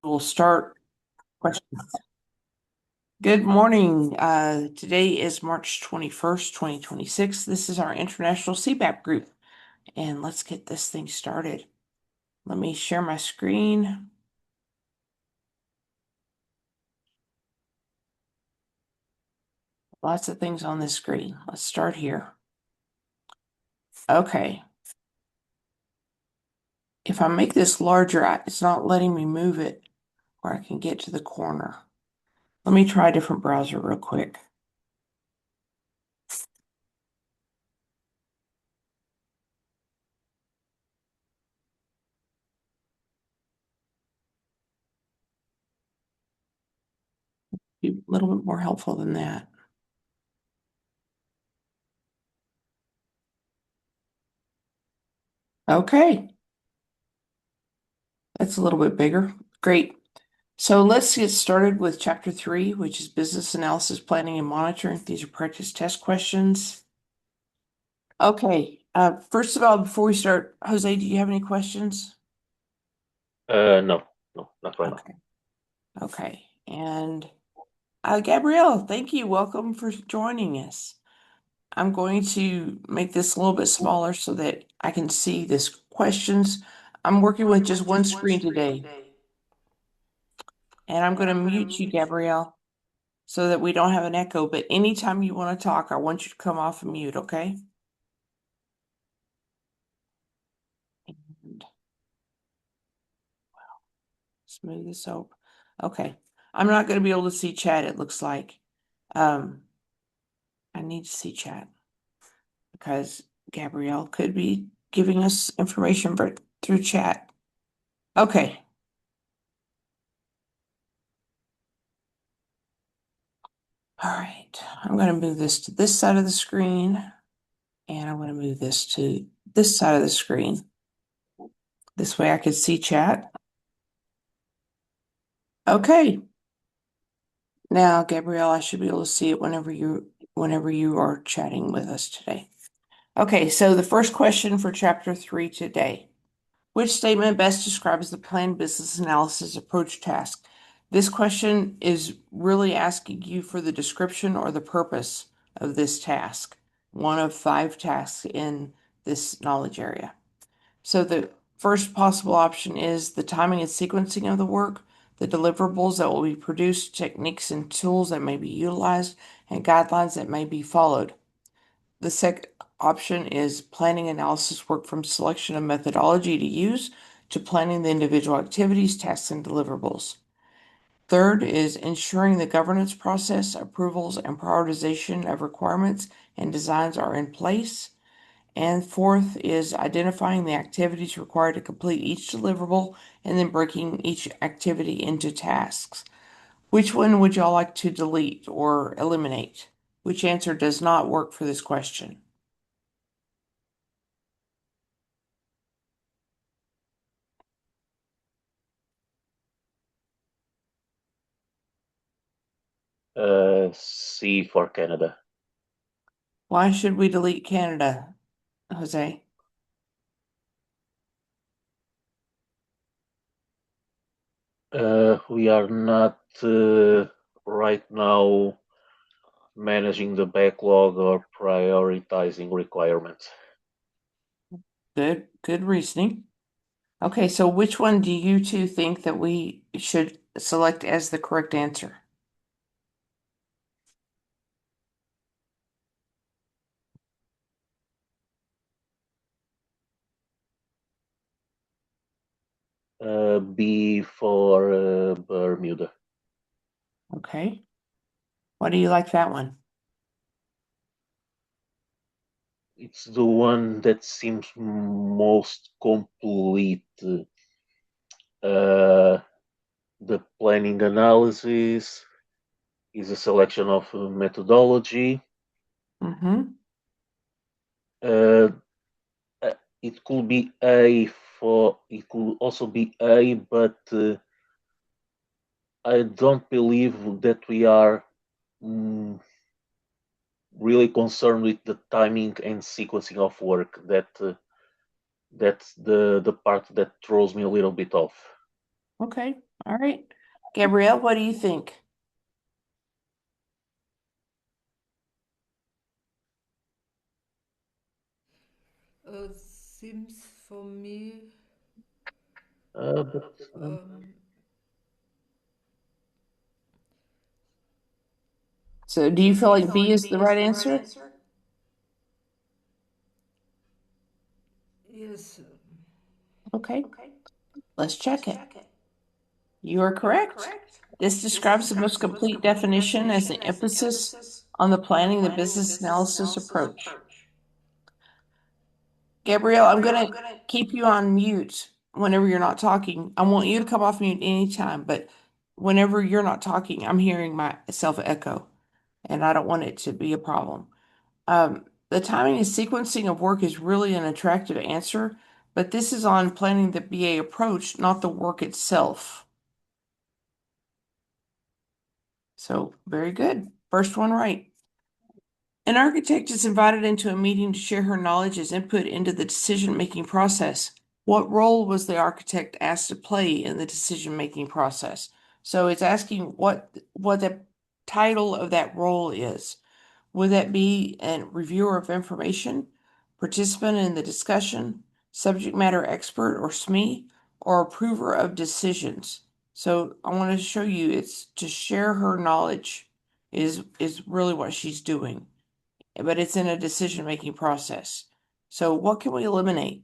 We'll start questions. Good morning. Today is March 21st, 2026. This is our International CBAP group, and let's get this thing started. Let me share my screen. Lots of things on this screen. Let's start here. Okay. If I make this larger, it's not letting me move it where I can get to the corner. Let me try a different browser real quick. Be a little bit more helpful than that. Okay. That's a little bit bigger. Great. So let's get started with chapter 3, which is business analysis, planning, and monitoring. These are practice test questions. Okay. First of all, before we start, Jose, do you have any questions? No, not right now. Okay. Okay. And Gabrielle, thank you. Welcome for joining us. I'm going to make this a little bit smaller so that I can see this questions. I'm working with just one screen today, and I'm going to mute you, Gabrielle, so that we don't have an echo. But anytime you want to talk, I want you to come off of mute, okay? And smooth this over. Okay. I'm not going to be able to see chat, it looks like. I need to see chat because Gabrielle could be giving us information through chat. Okay. All right. I'm going to move this to this side of the screen, and I'm going to move this to this side of the screen. This way I could see chat. Okay. Now, Gabrielle, I should be able to see it whenever you are chatting with us today. Okay, so the first question for chapter 3 today. Which statement best describes the planned business analysis approach task? This question is really asking you for the description or the purpose of this task, one of 5 tasks in this knowledge area. So the first possible option is the timing and sequencing of the work, the deliverables that will be produced, techniques and tools that may be utilized, and guidelines that may be followed. The second option is planning analysis work from selection of methodology to use to planning the individual activities, tasks, and deliverables. Third is ensuring the governance process, approvals, and prioritization of requirements and designs are in place. And fourth is identifying the activities required to complete each deliverable and then breaking each activity into tasks. Which one would y'all like to delete or eliminate? Which answer does not work for this question? C for Canada. Why should we delete Canada, Jose? We are not right now managing the backlog or prioritizing requirements. Good reasoning. Okay, so which one do you two think that we should select as the correct answer? B for Bermuda. Okay. Why do you like that one? It's the one that seems most complete. The planning analysis is a selection of methodology. Mm-hmm. Uh, it could be A for it could also be A, but I don't believe that we are mm, really concerned with the timing and sequencing of work. That's the part that throws me a little bit off. Okay. All right. Gabrielle, what do you think? Seems for me, But um, So do you feel like B is the right answer? yes, Okay, let's check it. You are correct. This describes the most complete definition as the emphasis on the planning the business analysis approach. Gabrielle, I'm going to keep you on mute whenever you're not talking. I want you to come off mute anytime, but whenever you're not talking, I'm hearing myself echo, and I don't want it to be a problem. The timing and sequencing of work is really an attractive answer, but this is on planning the BA approach, not the work itself. So, very good. First one right. An architect is invited into a meeting to share her knowledge as input into the decision-making process. What role was the architect asked to play in the decision-making process? So it's asking what the title of that role is. Would that be a reviewer of information, participant in the discussion, subject matter expert or SME, or approver of decisions? So I want to show you it's to share her knowledge is really what she's doing, but it's in a decision-making process. So what can we eliminate?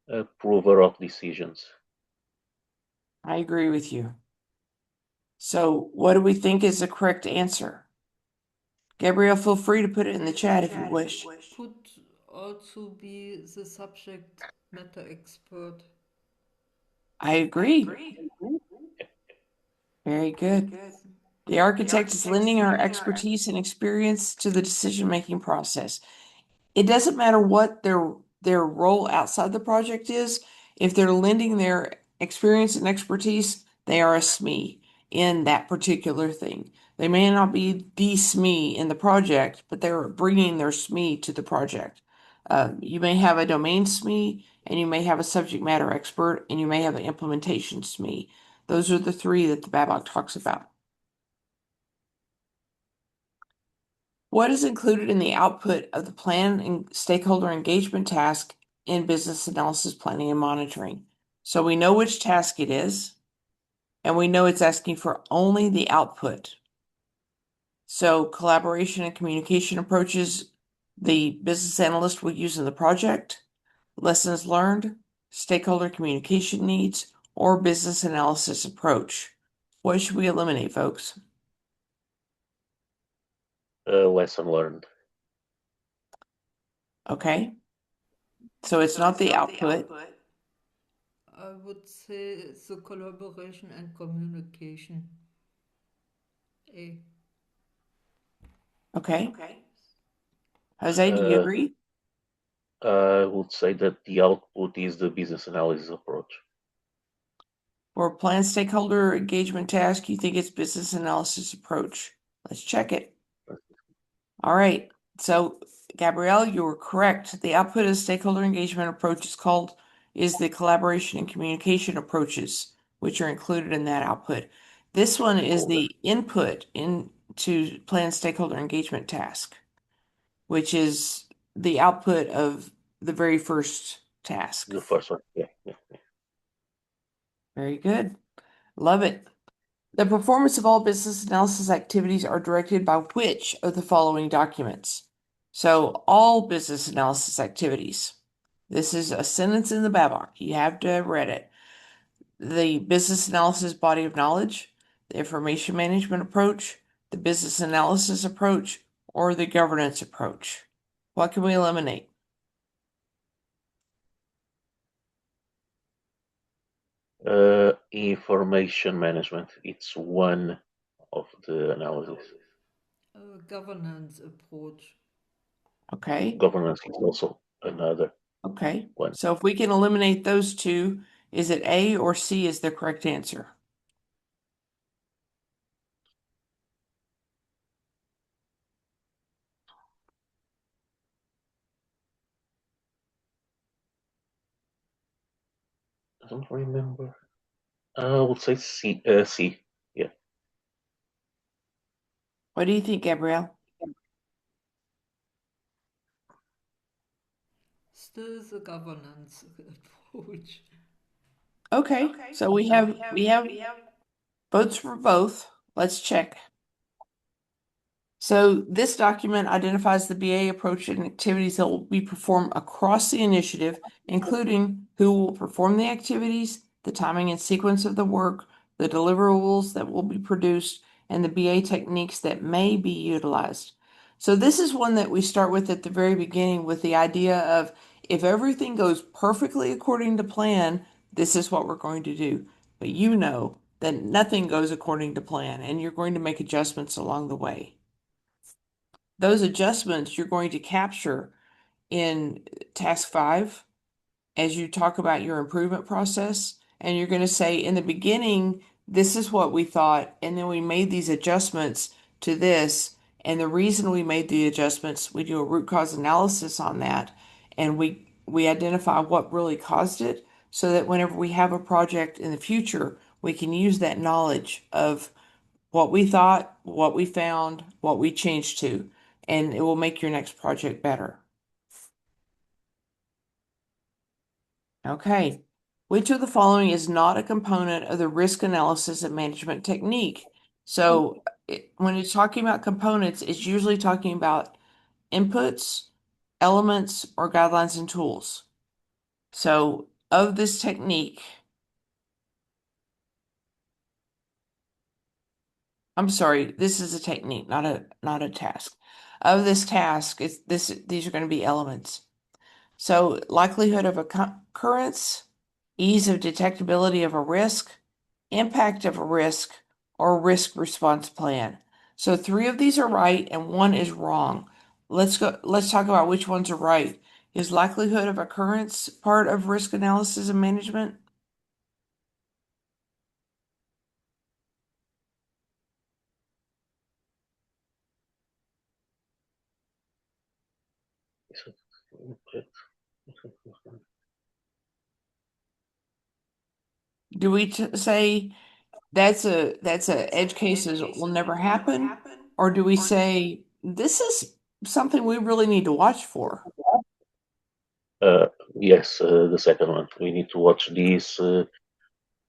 approver of decisions. I agree with you. So what do we think is the correct answer? Gabrielle, feel free to put it in the chat if you wish. could also be the subject matter expert. I agree. Very good. The architect is lending our expertise and experience to the decision-making process. It doesn't matter what their role outside the project is. If they're lending their experience and expertise, they are a SME in that particular thing. They may not be the SME in the project, but they're bringing their SME to the project. You may have a domain SME, and you may have a subject matter expert, and you may have an implementation SME. Those are the three that the BABOK talks about. What is included in the output of the plan and stakeholder engagement task in business analysis planning and monitoring? So we know which task it is, and we know it's asking for only the output. So collaboration and communication approaches the business analyst will use in the project, lessons learned, stakeholder communication needs, or business analysis approach. What should we eliminate, folks? Lesson learned. Okay, so it's not the output. I would say the collaboration and communication. A. Okay, Jose, do you Uh, agree? I would say that the output is the business analysis approach. For planned stakeholder engagement task, you think it's business analysis approach. Let's check it. All right. So, Gabrielle, you were correct. The output of stakeholder engagement approach is the collaboration and communication approaches, which are included in that output. This one is Cool. the input into planned stakeholder engagement task, which is the output of the very first task. The first one. Yeah. Very good. Love it. The performance of all business analysis activities are directed by which of the following documents? So, all business analysis activities. This is a sentence in the BABOK. You have to have read it. The business analysis body of knowledge, the information management approach, the business analysis approach, or the governance approach. What can we eliminate? Information management. It's one of the analysis. Governance approach. Okay. Governance is also another Okay. one. So if we can eliminate those two, is it A or C is the correct answer? don't remember. I would say C. C. Yeah. What do you think, Gabrielle? Still the governance approach. Okay, so we have votes for both. Let's check. So this document identifies the BA approach and activities that will be performed across the initiative, including who will perform the activities, the timing and sequence of the work, the deliverables that will be produced, and the BA techniques that may be utilized. So this is one that we start with at the very beginning with the idea of if everything goes perfectly according to plan, this is what we're going to do. But you know that nothing goes according to plan, and you're going to make adjustments along the way. Those adjustments you're going to capture in task 5 as you talk about your improvement process. And you're going to say, in the beginning, this is what we thought, and then we made these adjustments to this. And the reason we made the adjustments, we do a root cause analysis on that, and we identify what really caused it so that whenever we have a project in the future, we can use that knowledge of what we thought, what we found, what we changed to, and it will make your next project better. Okay. Which of the following is not a component of the risk analysis and management technique? So when it's talking about components, it's usually talking about inputs, elements, or guidelines and tools. So of this technique, I'm sorry, this is a technique, not a task. Of this task, these are going to be elements. So likelihood of occurrence, ease of detectability of a risk, impact of a risk, or risk response plan. So 3 of these are right and 1 is wrong. Let's talk about which ones are right. Is likelihood of occurrence part of risk analysis and management? Do we say that's a edge cases will never happen? Or do we say this is something we really need to watch for? Yes, the second one. We need to watch this.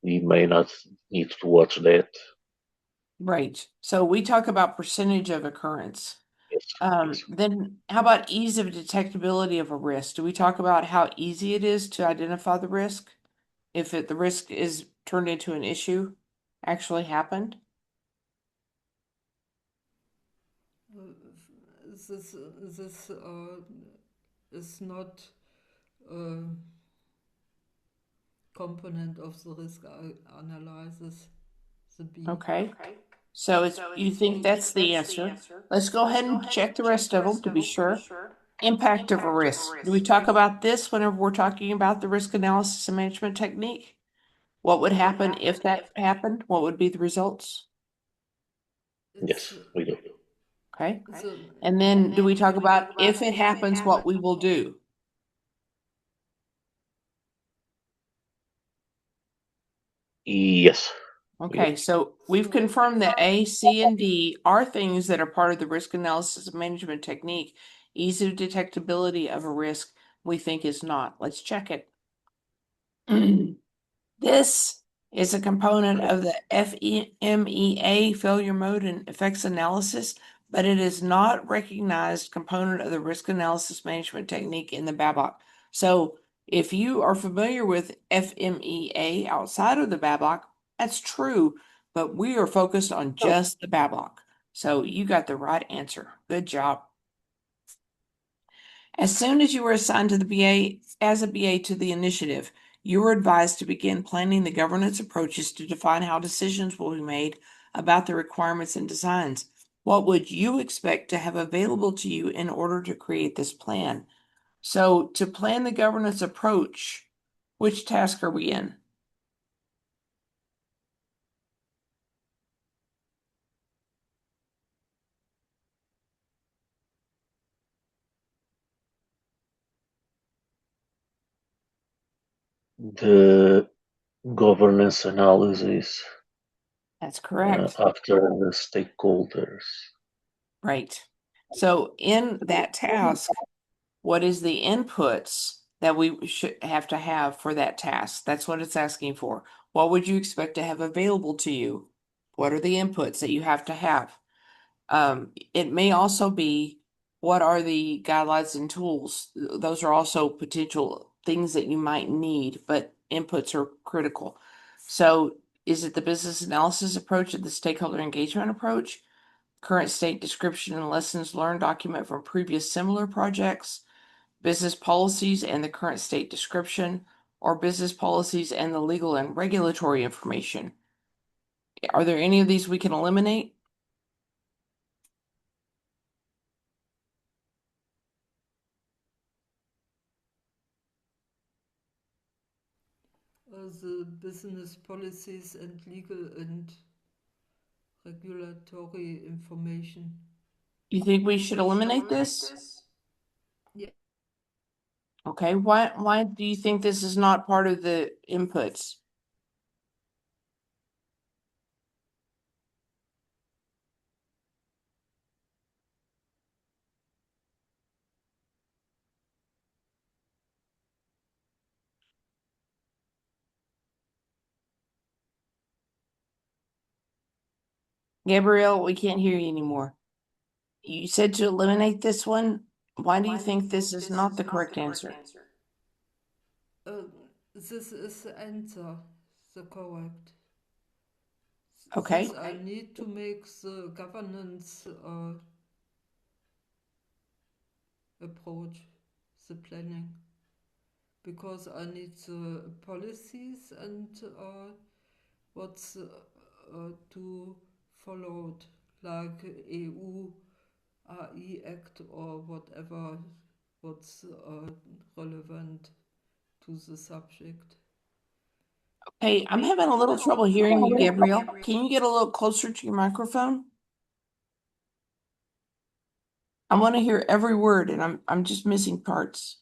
We may not need to watch that. Right. So we talk about percentage of occurrence. Yes, yes. Then how about ease of detectability of a risk? Do we talk about how easy it is to identify the risk? If the risk is turned into an issue, actually happened? This is not a component of the risk analysis, the B. Okay. So you think that's the answer. Let's go ahead and check the rest of them to be sure. Impact of a risk. Do we talk about this whenever we're talking about the risk analysis and management technique? What would happen if that happened? What would be the results? It's Yes, we do. Okay. the And then do we talk about if it happens, what we will do? Yes, we do. Okay, so we've confirmed that A, C, and D are things that are part of the risk analysis and management technique. Ease of detectability of a risk we think is not. Let's check it. This is a component of the FEMEA failure mode and effects analysis, but it is not recognized component of the risk analysis management technique in the BABOK. So if you are familiar with FMEA outside of the BABOK, that's true, but we are focused on just the BABOK. So you got the right answer. Good job. As soon as you were assigned to the BA as a BA to the initiative, you were advised to begin planning the governance approaches to define how decisions will be made about the requirements and designs. What would you expect to have available to you in order to create this plan? So to plan the governance approach, which task are we in? The Governance analysis That's correct. after the stakeholders. Right. So in that task, what is the inputs that we should have to have for that task? That's what it's asking for. What would you expect to have available to you? What are the inputs that you have to have? It may also be what are the guidelines and tools? Those are also potential things that you might need, but inputs are critical. So is it the business analysis approach or the stakeholder engagement approach? Current state description and lessons learned document from previous similar projects, business policies and the current state description, or business policies and the legal and regulatory information. Are there any of these we can eliminate? The business policies and legal and regulatory information. Do you think we should eliminate this? Yeah. Okay, why do you think this is not part of the inputs? Gabrielle, we can't hear you anymore. You said to eliminate this one. Why do you think this is not the correct answer? This is the answer, the correct. Okay. This I need to make the governance approach, the planning, because I need the policies and what's to followed, like EU AI Act or whatever, what's relevant to the subject. Hey, I'm having a little trouble hearing you, Gabrielle. Can you get a little closer to your microphone? I want to hear every word and I'm just missing parts.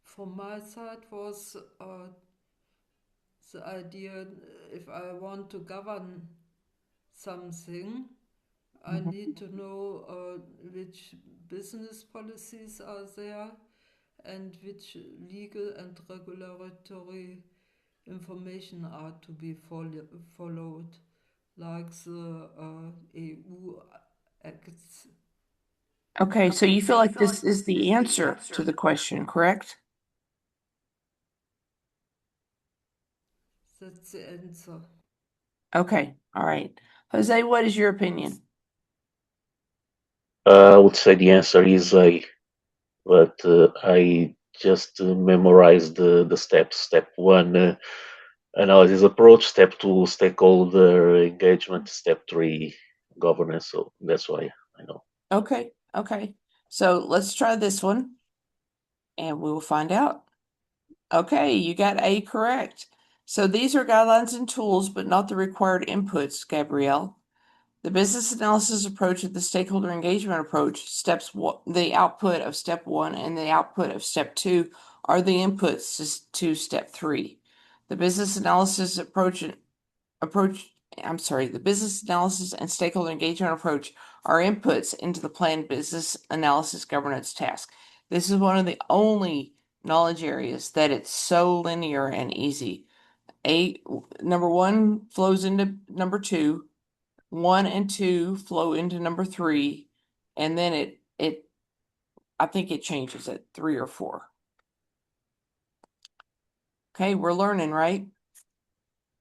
From my side was the idea, if I want to govern something, I Mhm. need to know which business policies are there and which legal and regulatory information are to be followed, like the EU acts. Okay, so you feel like this is the answer to the question, correct? That's the answer. Okay, all right. Jose, what is your opinion? I would say the answer is A, but I just memorized the steps. Step one, analysis approach. Step two, stakeholder engagement. Step three, governance. So that's why I know. Okay, okay. So let's try this one and we will find out. Okay, you got A correct. So these are guidelines and tools, but not the required inputs, Gabrielle. The business analysis approach and the stakeholder engagement approach, the output of step one and the output of step two are the inputs to step three. The business analysis the business analysis and stakeholder engagement approach are inputs into the planned business analysis governance task. This is one of the only knowledge areas that it's so linear and easy. Number one flows into number two, one and two flow into number three, and then I think it changes at three or four. Okay, we're learning, right?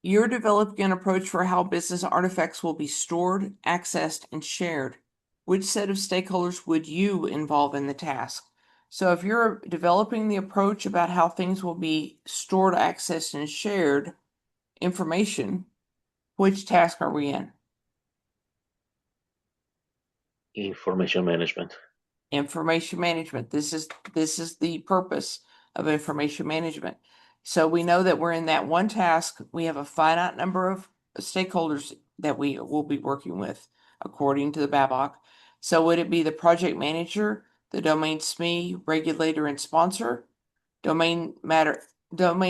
You're developing an approach for how business artifacts will be stored, accessed, and shared. Which set of stakeholders would you involve in the task? So if you're developing the approach about how things will be stored, accessed, and shared information, which task are we in? Information management. Information management. This is the purpose of information management. So we know that we're in that one task. We have a finite number of stakeholders that we will be working with according to the BABOK. So would it be the project manager, the domain SME, regulator, and sponsor, domain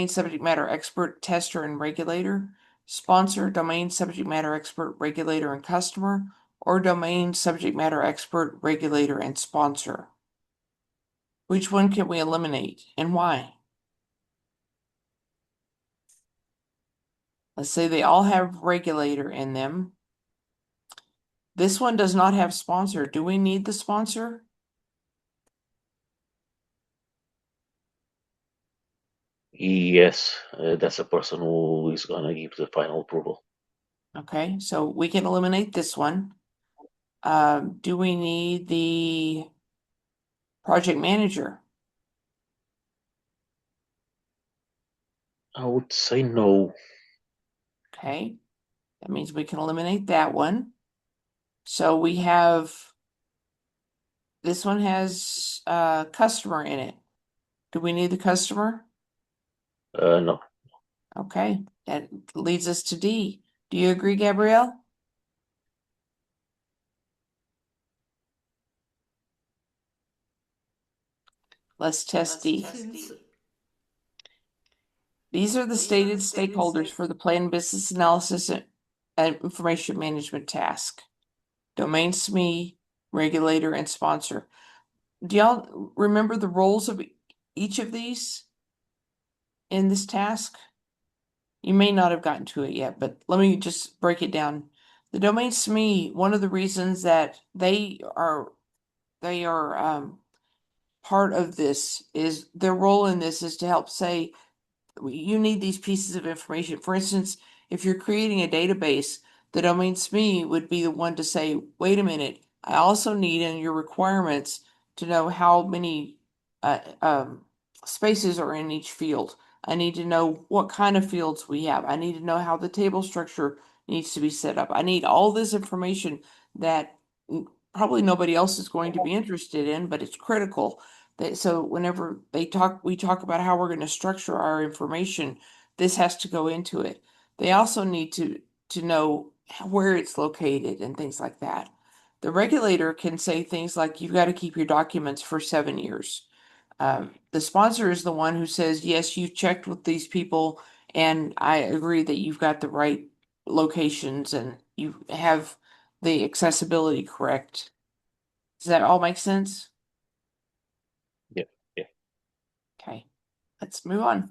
subject matter expert, tester, and regulator, sponsor, domain subject matter expert, regulator, and customer, or domain subject matter expert, regulator, and sponsor? Which one can we eliminate and why? Let's say they all have regulator in them. This one does not have sponsor. Do we need the sponsor? Yes, that's the person who is gonna give the final approval. Okay, so we can eliminate this one. Do we need the project manager? I would say no. Okay, that means we can eliminate that one. So we have, this one has customer in it. Do we need the customer? No. Okay, that leads us to D. Do you agree, Gabrielle? Let's test D. Since These are the stated stakeholders for the plan business analysis and information management task. Domain SME, regulator, and sponsor. Do y'all remember the roles of each of these in this task? You may not have gotten to it yet, but let me just break it down. The domain SME, one of the reasons that they are part of this is their role in this is to help say you need these pieces of information. For instance, if you're creating a database, the domain SME would be the one to say, wait a minute, I also need in your requirements to know how many uh, um, spaces are in each field. I need to know what kind of fields we have. I need to know how the table structure needs to be set up. I need all this information that probably nobody else is going to be interested in, but it's critical. So whenever we talk about how we're going to structure our information, this has to go into it. They also need to know where it's located and things like that. The regulator can say things like, you've got to keep your documents for 7 years. The sponsor is the one who says, yes, you've checked with these people, and I agree that you've got the right locations and you have the accessibility correct. Does that all make sense? Yeah, yeah. Okay, let's move on.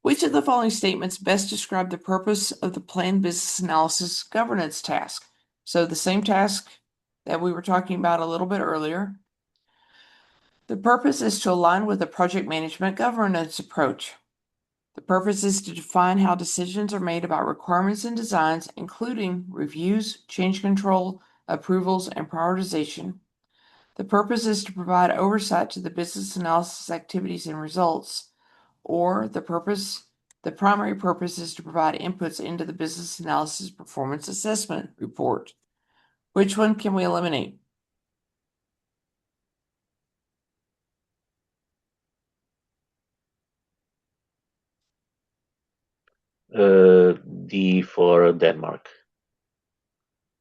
Which of the following statements best describe the purpose of the planned business analysis governance task? So the same task that we were talking about a little bit earlier. The purpose is to align with the project management governance approach. The purpose is to define how decisions are made about requirements and designs, including reviews, change control, approvals, and prioritization. The purpose is to provide oversight to the business analysis activities and results, or the primary purpose is to provide inputs into the business analysis performance assessment report. Which one can we eliminate? D for Denmark.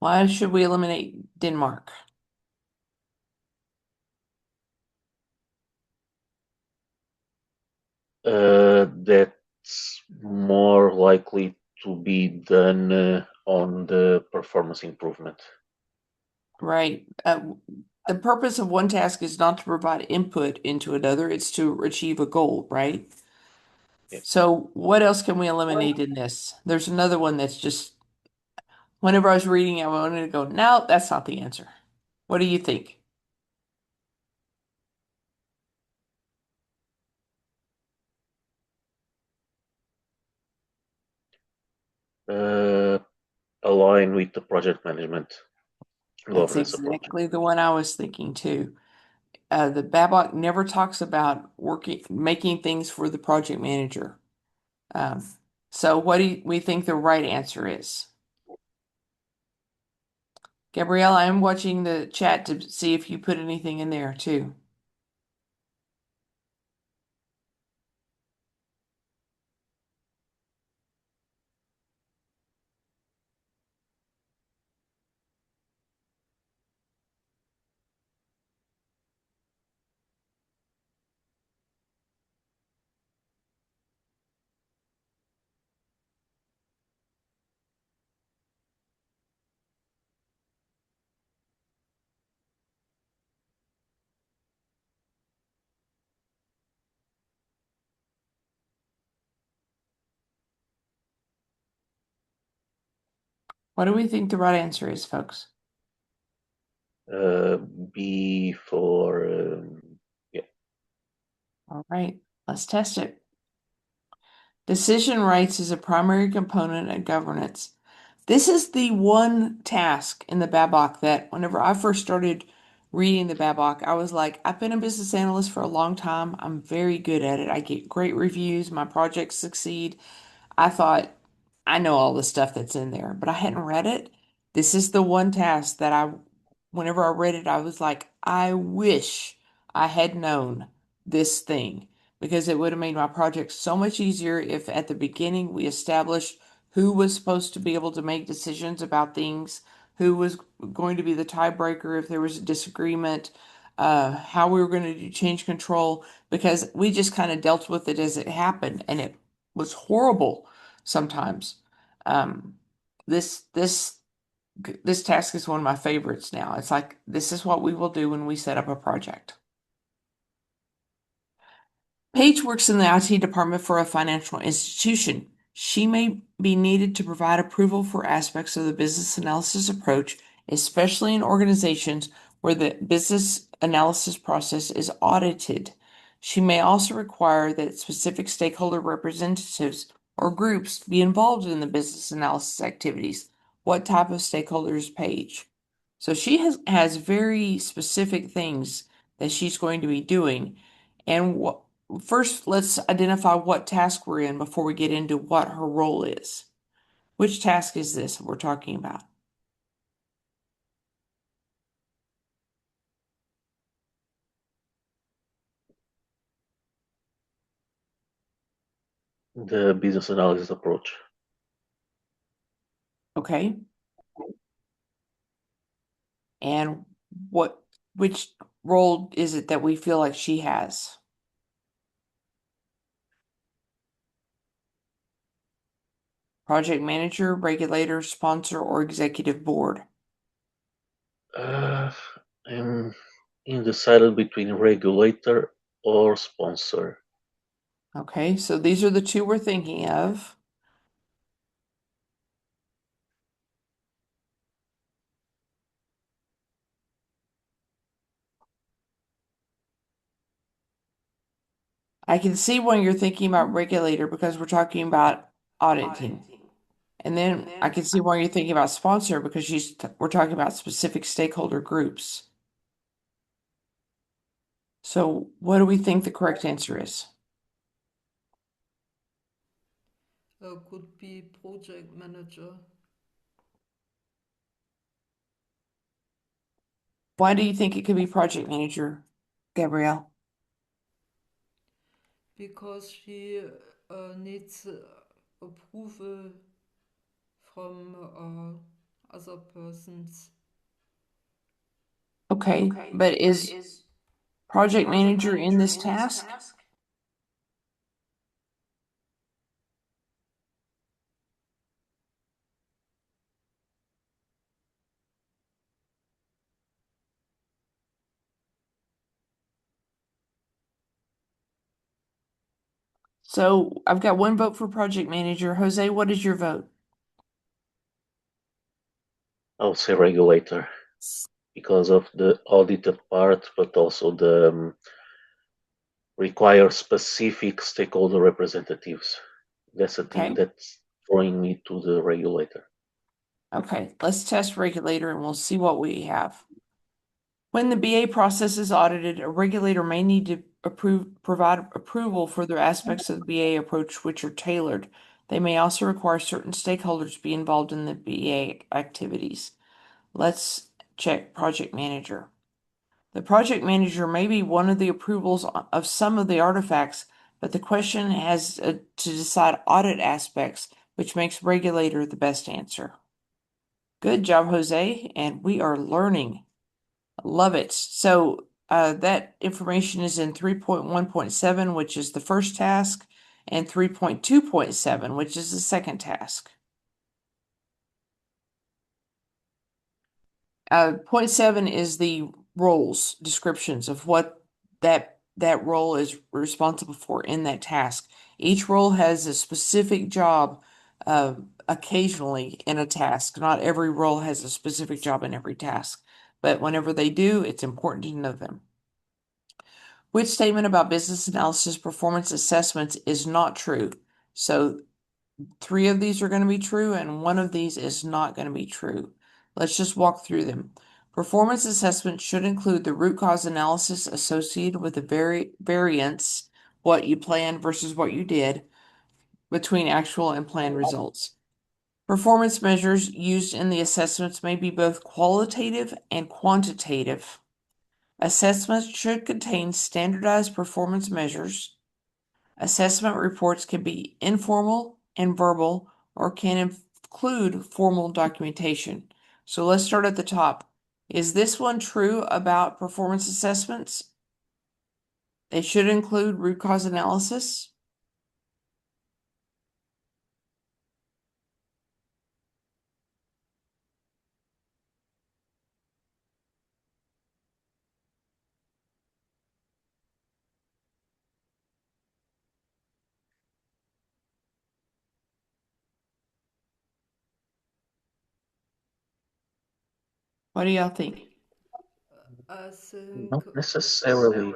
Why should we eliminate Denmark? That's more likely to be done on the performance improvement. Right. The purpose of one task is not to provide input into another, it's to achieve a goal, right? Yeah. So what else can we eliminate in this? There's another one that's just, whenever I was reading, I wanted to go, no, that's not the answer. What do you think? Align with the project management That's governance approach. exactly the one I was thinking too. The BABOK never talks about making things for the project manager. Um, so what do we think the right answer is? Gabrielle, I'm watching the chat to see if you put anything in there too. What do we think the right answer is, folks? B for yeah. All right, let's test it. Decision rights is a primary component of governance. This is the one task in the BABOK that whenever I first started reading the BABOK, I was like, I've been a business analyst for a long time. I'm very good at it. I get great reviews. My projects succeed. I thought, I know all the stuff that's in there, but I hadn't read it. This is the one task that whenever I read it, I was like, I wish I had known this thing because it would have made my project so much easier if at the beginning we established who was supposed to be able to make decisions about things, who was going to be the tiebreaker if there was a disagreement, how we were going to do change control, because we just kind of dealt with it as it happened, and it was horrible sometimes. Um, this this this task is one of my favorites now. It's like this is what we will do when we set up a project. Paige works in the IT department for a financial institution. She may be needed to provide approval for aspects of the business analysis approach, especially in organizations where the business analysis process is audited. She may also require that specific stakeholder representatives or groups be involved in the business analysis activities. What type of stakeholders, Paige? So she has very specific things that she's going to be doing. And what First, let's identify what task we're in before we get into what her role is. Which task is this we're talking about? The business analysis approach. Okay. And which role is it that we feel like she has? Project manager, regulator, sponsor, or executive board? I'm undecided between regulator or sponsor. Okay, so these are the two we're thinking of. I can see when you're thinking about regulator because we're talking about auditing. And then I can see why you're thinking about sponsor because we're talking about specific stakeholder groups. So what do we think the correct answer is? Could be project manager. Why do you think it could be project manager, Gabrielle? Because she needs approval from other persons. Okay, but is project manager in this task? So I've got one vote for project manager. Jose, what is your vote? I would say regulator because of the audited part, but also the require specific stakeholder representatives. That's the thing Okay. that's drawing me to the regulator. Okay, let's test regulator and we'll see what we have. When the BA process is audited, a regulator may need to provide approval for the aspects of the BA approach which are tailored. They may also require certain stakeholders to be involved in the BA activities. Let's check project manager. The project manager may be one of the approvals of some of the artifacts, but the question has to decide audit aspects, which makes regulator the best answer. Good job, Jose, and we are learning. Love it. So that information is in 3.1.7, which is the first task, and 3.2.7, which is the second task. Point 7 is the roles descriptions of what that role is responsible for in that task. Each role has a specific job occasionally in a task. Not every role has a specific job in every task, but whenever they do, it's important to know them. Which statement about business analysis performance assessments is not true? So 3 of these are going to be true and 1 of these is not going to be true. Let's just walk through them. Performance assessment should include the root cause analysis associated with the variance, what you planned versus what you did, between actual and planned results. Performance measures used in the assessments may be both qualitative and quantitative. Assessments should contain standardized performance measures. Assessment reports can be informal and verbal or can include formal documentation. So let's start at the top. Is this one true about performance assessments? They should include root cause analysis. What do y'all think? I think Not necessarily.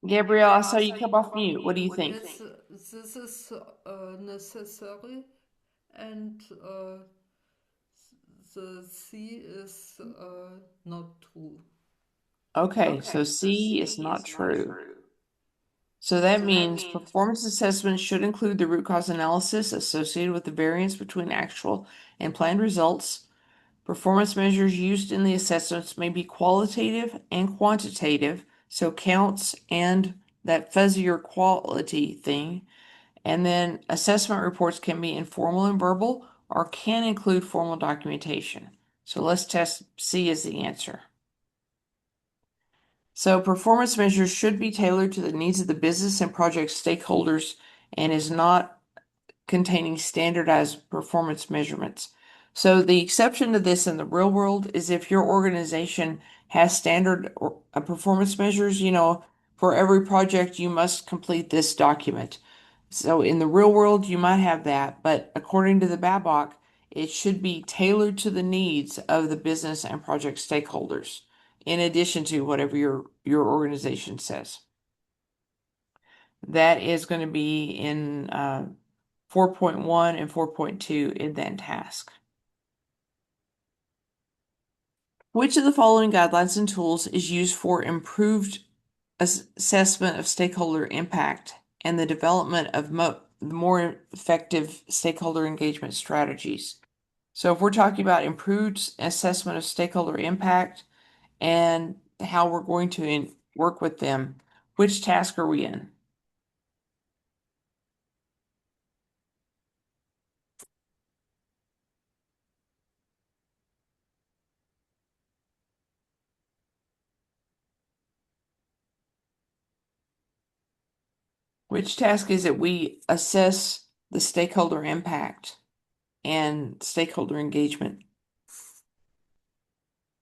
Gabrielle, I saw you come off mute. What do you think? this is necessary, and the C is not true. Okay, so C is not true. So that means performance assessments should include the root cause analysis associated with the variance between actual and planned results. Performance measures used in the assessments may be qualitative and quantitative, so counts and that fuzzier quality thing. And then assessment reports can be informal and verbal or can include formal documentation. So let's test C as the answer. So performance measures should be tailored to the needs of the business and project stakeholders and is not containing standardized performance measurements. So the exception to this in the real world is if your organization has standard performance measures, for every project you must complete this document. So in the real world you might have that, but according to the BABOK, it should be tailored to the needs of the business and project stakeholders, in addition to whatever your organization says. That is going to be in 4.1 and 4.2 in that task. Which of the following guidelines and tools is used for improved assessment of stakeholder impact and the development of more effective stakeholder engagement strategies? So if we're talking about improved assessment of stakeholder impact and how we're going to work with them, which task are we in? Which task is it we assess the stakeholder impact and stakeholder engagement?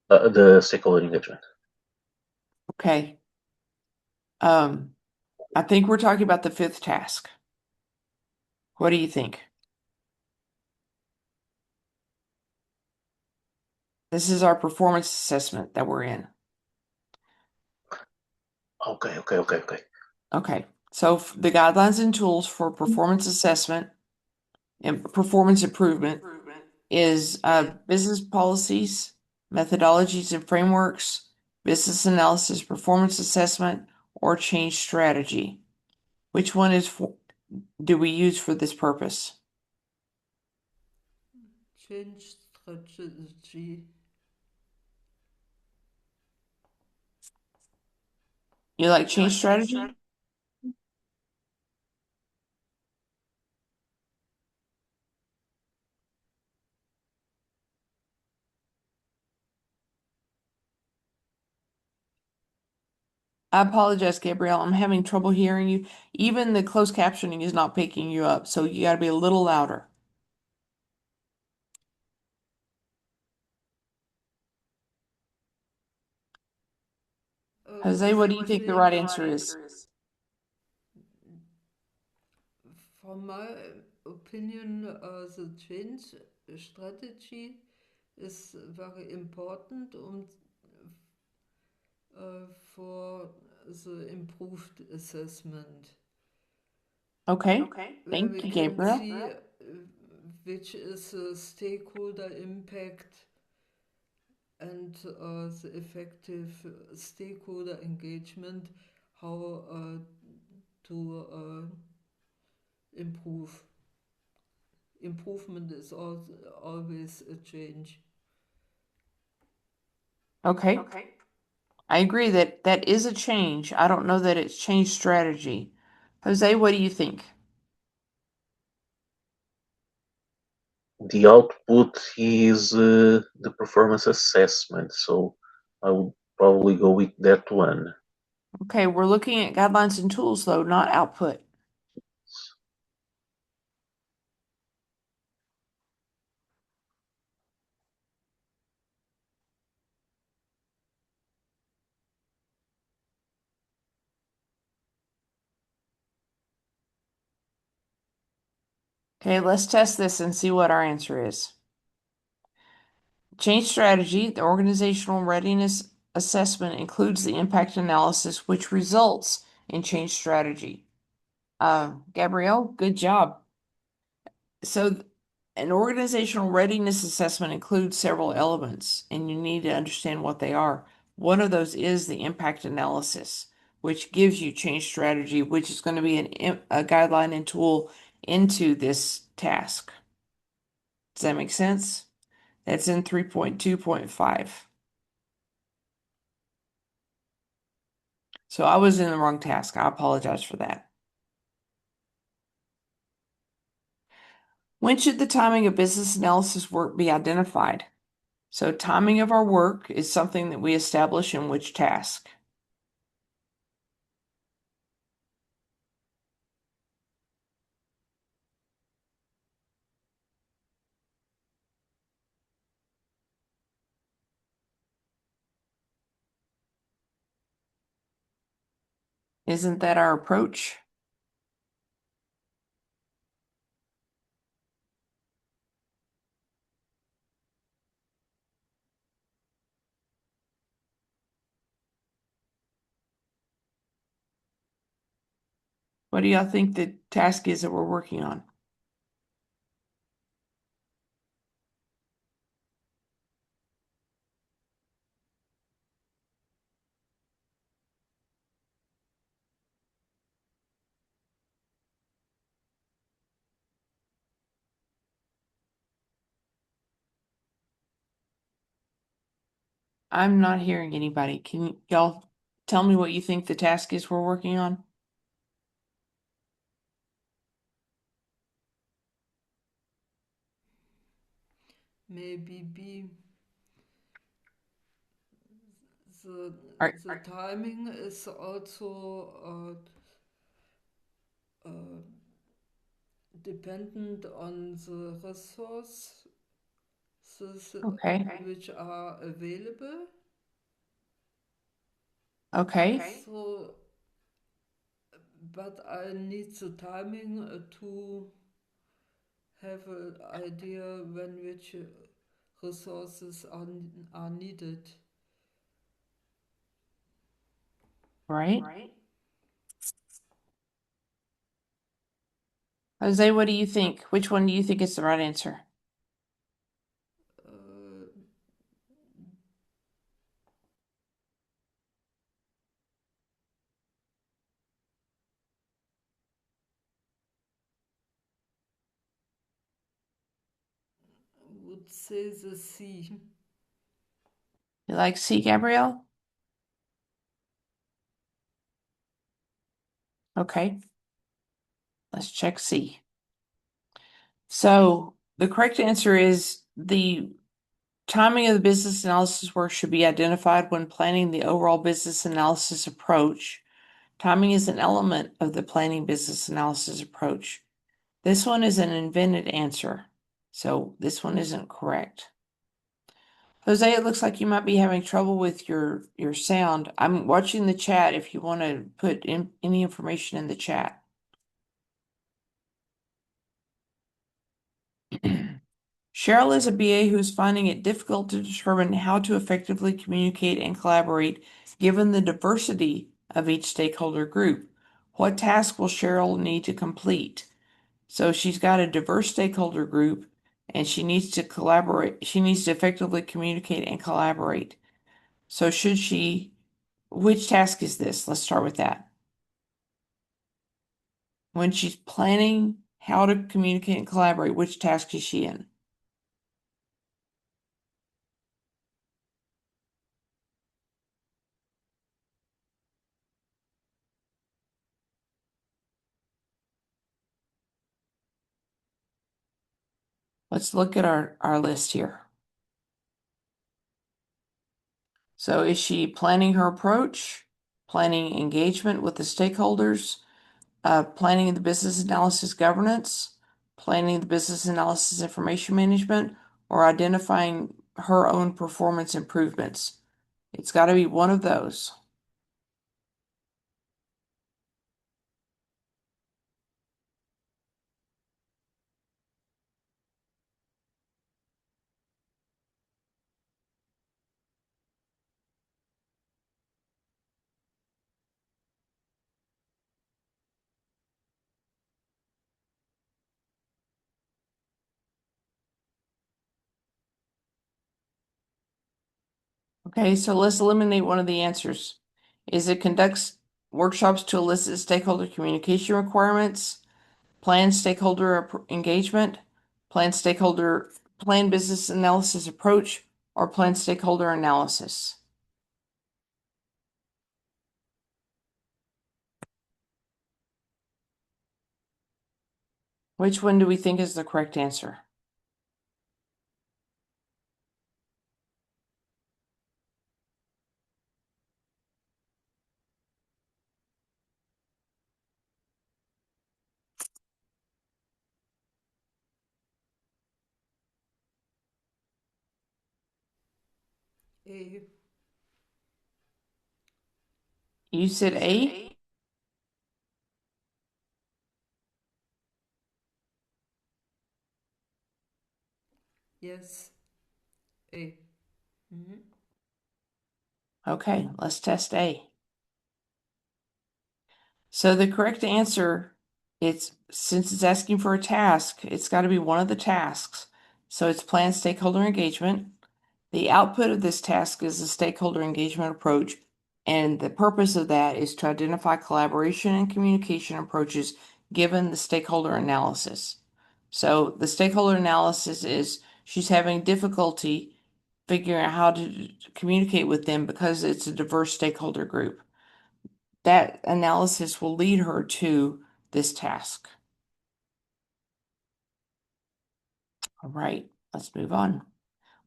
The stakeholder engagement. Okay. I think we're talking about the 5th task. What do you think? This is our performance assessment that we're in. Okay. Okay. So the guidelines and tools for performance assessment and performance improvement is business policies, methodologies and frameworks, business analysis, performance assessment, or change strategy. Which one do we use for this purpose? Change strategy. You like change strategy? I apologize, Gabrielle. I'm having trouble hearing you. Even the closed captioning is not picking you up, so you got to be a little louder. Jose, what do you think the right answer is? From my opinion, the change strategy is very important for the improved assessment. Okay, Where thank we you, can Gabriel. see which is the stakeholder impact and the effective stakeholder engagement, how to improve. Improvement is always a change. Okay, I agree that that is a change. I don't know that it's changed strategy. Jose, what do you think? The output is the performance assessment, so I would probably go with that one. Okay, we're looking at guidelines and tools though, not output. Okay, let's test this and see what our answer is. Change strategy, the organizational readiness assessment includes the impact analysis, which results in change strategy. Gabrielle, good job. So an organizational readiness assessment includes several elements, and you need to understand what they are. One of those is the impact analysis, which gives you change strategy, which is going to be a guideline and tool into this task. Does that make sense? That's in 3.2.5. So I was in the wrong task. I apologize for that. When should the timing of business analysis work be identified? So timing of our work is something that we establish in which task? Isn't that our approach? What do y'all think the task is that we're working on? I'm not hearing anybody. Can y'all tell me what you think the task is we're working on? Maybe B. The, Are, the timing is also dependent on the resources okay, which are available. okay. So, but I need the timing to have an idea when which resources are needed. Right. Jose, what do you think? Which one do you think is the right answer? Uh, would say the C. You like C, Gabrielle? Okay. Let's check C. So the correct answer is the timing of the business analysis work should be identified when planning the overall business analysis approach. Timing is an element of the planning business analysis approach. This one is an invented answer, so this one isn't correct. Jose, it looks like you might be having trouble with your sound. I'm watching the chat if you want to put in any information in the chat. Cheryl is a BA who's finding it difficult to determine how to effectively communicate and collaborate given the diversity of each stakeholder group. What task will Cheryl need to complete? So she's got a diverse stakeholder group and she needs to collaborate. She needs to effectively communicate and collaborate. So which task is this? Let's start with that. When she's planning how to communicate and collaborate, which task is she in? Let's look at our list here. So is she planning her approach, planning engagement with the stakeholders, planning the business analysis governance, planning the business analysis information management, or identifying her own performance improvements? It's got to be one of those. Okay, so let's eliminate one of the answers. Is it conducts workshops to elicit stakeholder communication requirements, plan stakeholder engagement, plan business analysis approach, or plan stakeholder analysis? Which one do we think is the correct answer? A. You said A? Yes. A. Mhm. Okay, let's test A. So the correct answer, since it's asking for a task, it's got to be one of the tasks. So it's plan stakeholder engagement. The output of this task is a stakeholder engagement approach, and the purpose of that is to identify collaboration and communication approaches given the stakeholder analysis. So the stakeholder analysis is she's having difficulty figuring out how to communicate with them because it's a diverse stakeholder group. That analysis will lead her to this task. All right, let's move on.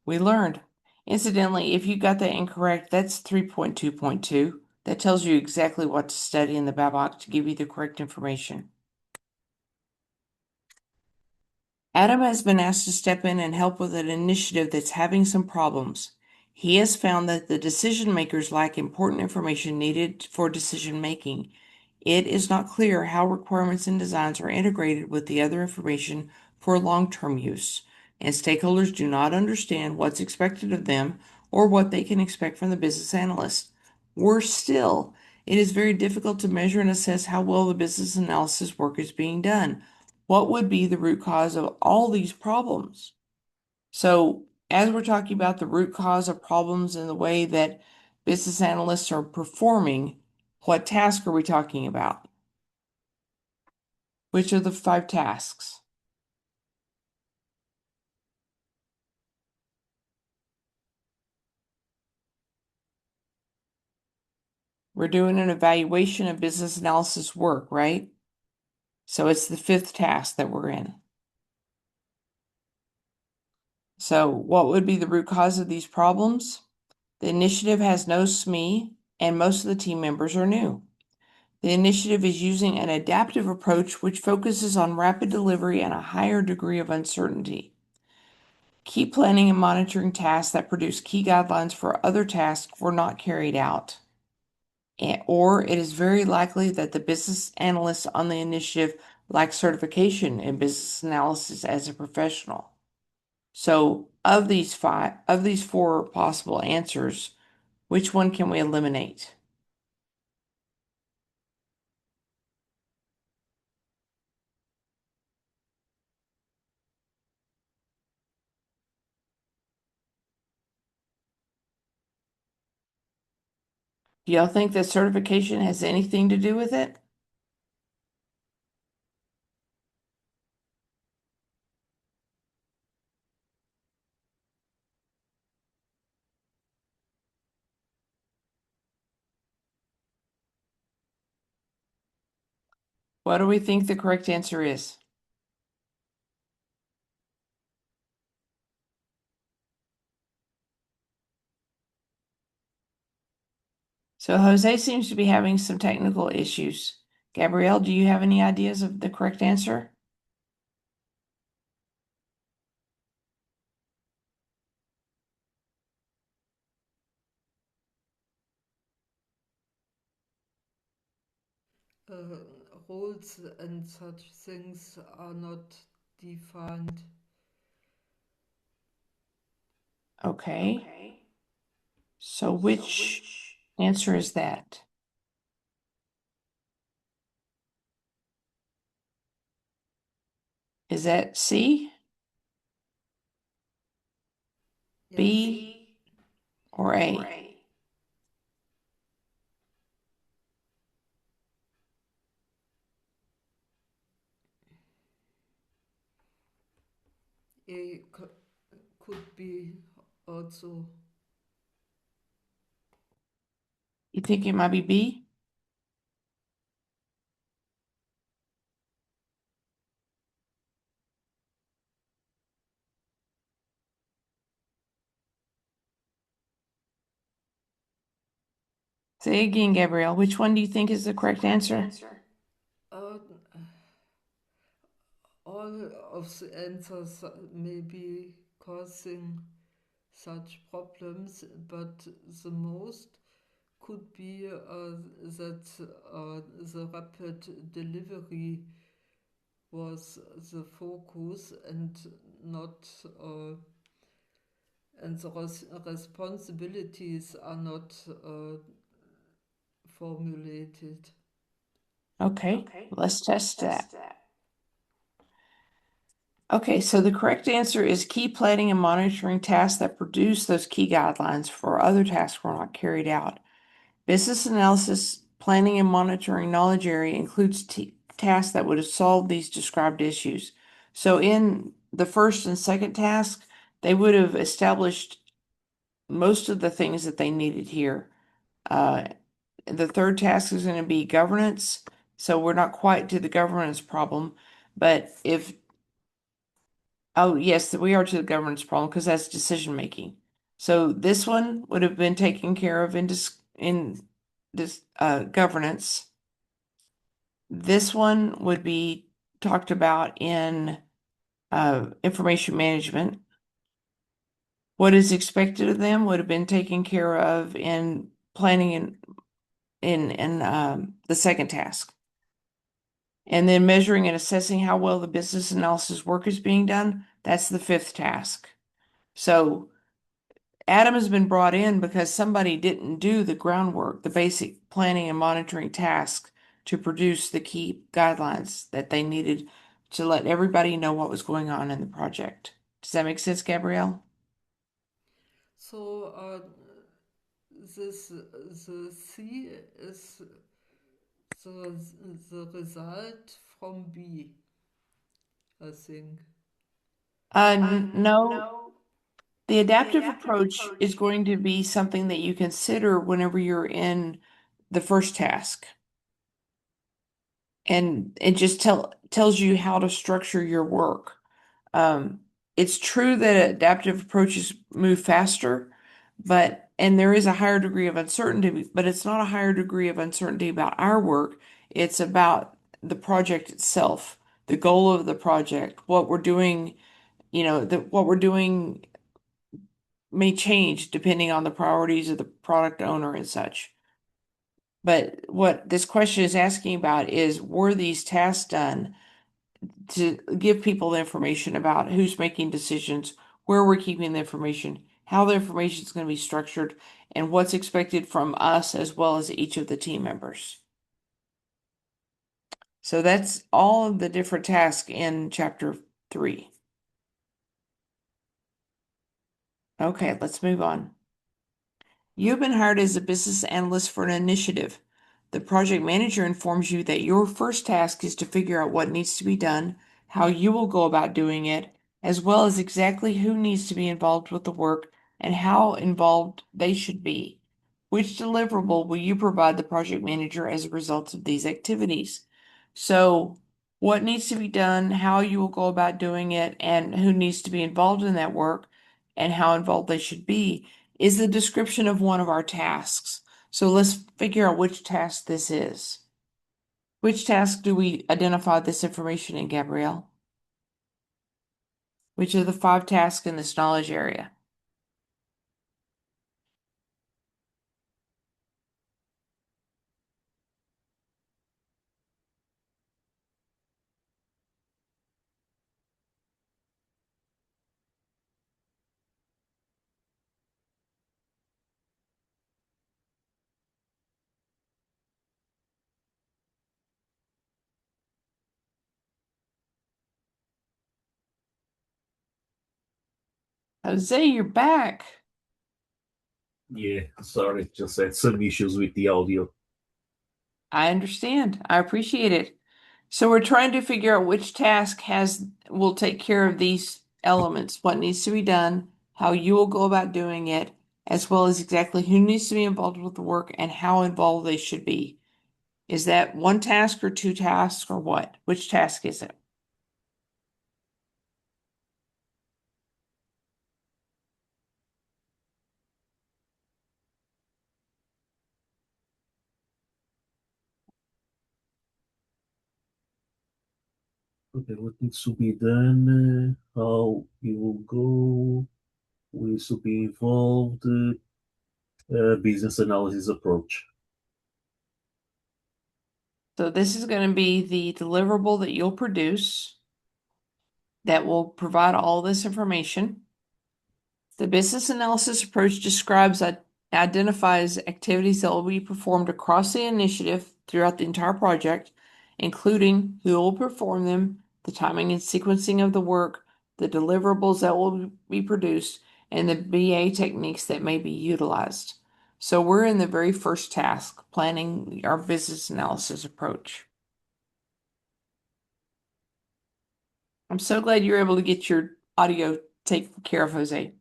We learned. Incidentally, if you got that incorrect, that's 3.2.2. That tells you exactly what to study in the BABOK to give you the correct information. Adam has been asked to step in and help with an initiative that's having some problems. He has found that the decision makers lack important information needed for decision making. It is not clear how requirements and designs are integrated with the other information for long-term use, and stakeholders do not understand what's expected of them or what they can expect from the business analyst. Worse still, it is very difficult to measure and assess how well the business analysis work is being done. What would be the root cause of all these problems? So, as we're talking about the root cause of problems in the way that business analysts are performing, what task are we talking about? Which are the 5 tasks? We're doing an evaluation of business analysis work, right? So it's the 5th task that we're in. So what would be the root cause of these problems? The initiative has no SME and most of the team members are new. The initiative is using an adaptive approach which focuses on rapid delivery and a higher degree of uncertainty. Key planning and monitoring tasks that produce key guidelines for other tasks were not carried out. Or it is very likely that the business analysts on the initiative lack certification in business analysis as a professional. So of these four possible answers, which one can we eliminate? Do y'all think that certification has anything to do with it? What do we think the correct answer is? So Jose seems to be having some technical issues. Gabrielle, do you have any ideas of the correct answer? Uh, Rules and such things are not defined. Okay. So which answer is that? Is that C, Yes. B, or A? Could be also. You think it might be B? Say again, Gabrielle. Which one do you think is the correct answer? Uh, all of the answers may be causing such problems, but the most could be that the rapid delivery was the focus and not and the responsibilities are not formulated. Okay, let's test that. Okay, so the correct answer is key planning and monitoring tasks that produce those key guidelines for other tasks were not carried out. Business analysis, planning and monitoring knowledge area includes tasks that would have solved these described issues. So in the first and second task, they would have established most of the things that they needed here. The third task is going to be governance. So we're not quite to the governance problem, but oh, yes, we are to the governance problem because that's decision making. So this one would have been taken care of in this governance. This one would be talked about in information management. What is expected of them would have been taken care of in planning and in the second task. And then measuring and assessing how well the business analysis work is being done, that's the fifth task. So Adam has been brought in because somebody didn't do the groundwork, the basic planning and monitoring tasks to produce the key guidelines that they needed to let everybody know what was going on in the project. Does that make sense, Gabrielle? So this the C is the result from B, I think. No, the adaptive approach is going to be something that you consider whenever you're in the first task. And it just tells you how to structure your work. Um, it's true that adaptive approaches move faster, and there is a higher degree of uncertainty, but it's not a higher degree of uncertainty about our work. It's about the project itself, the goal of the project, what we're doing, what we're doing may change depending on the priorities of the product owner and such. But what this question is asking about is, were these tasks done to give people the information about who's making decisions, where we're keeping the information, how the information is going to be structured, and what's expected from us as well as each of the team members. So that's all of the different tasks in chapter 3. Okay, let's move on. You've been hired as a business analyst for an initiative. The project manager informs you that your first task is to figure out what needs to be done, how you will go about doing it, as well as exactly who needs to be involved with the work and how involved they should be. Which deliverable will you provide the project manager as a result of these activities? So, what needs to be done, how you will go about doing it, and who needs to be involved in that work, and how involved they should be is the description of one of our tasks. So let's figure out which task this is. Which task do we identify this information in, Gabrielle? Which of the 5 tasks in this knowledge area? Jose, you're back. Yeah, sorry, just had some issues with the audio. I understand. I appreciate it. So we're trying to figure out which task will take care of these elements, what needs to be done, how you will go about doing it, as well as exactly who needs to be involved with the work and how involved they should be. Is that one task or 2 tasks or what? Which task is it? Okay, what needs to be done? How you will go? Who is to be involved? Business analysis approach. So this is going to be the deliverable that you'll produce that will provide all this information. The business analysis approach identifies activities that will be performed across the initiative throughout the entire project, including who will perform them, the timing and sequencing of the work, the deliverables that will be produced, and the BA techniques that may be utilized. So we're in the very first task, planning our business analysis approach. I'm so glad you were able to get your audio taken care of, Jose.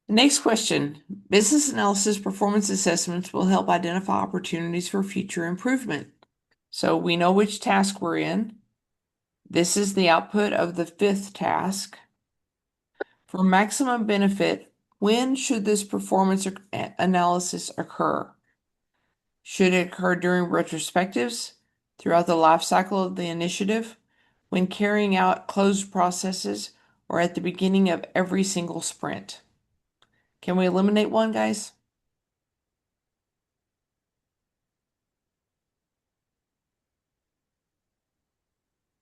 Next question. Business analysis performance assessments will help identify opportunities for future improvement. So we know which task we're in. This is the output of the 5th task. For maximum benefit, when should this performance analysis occur? Should it occur during retrospectives, throughout the life cycle of the initiative, when carrying out closed processes, or at the beginning of every single sprint? Can we eliminate one, guys?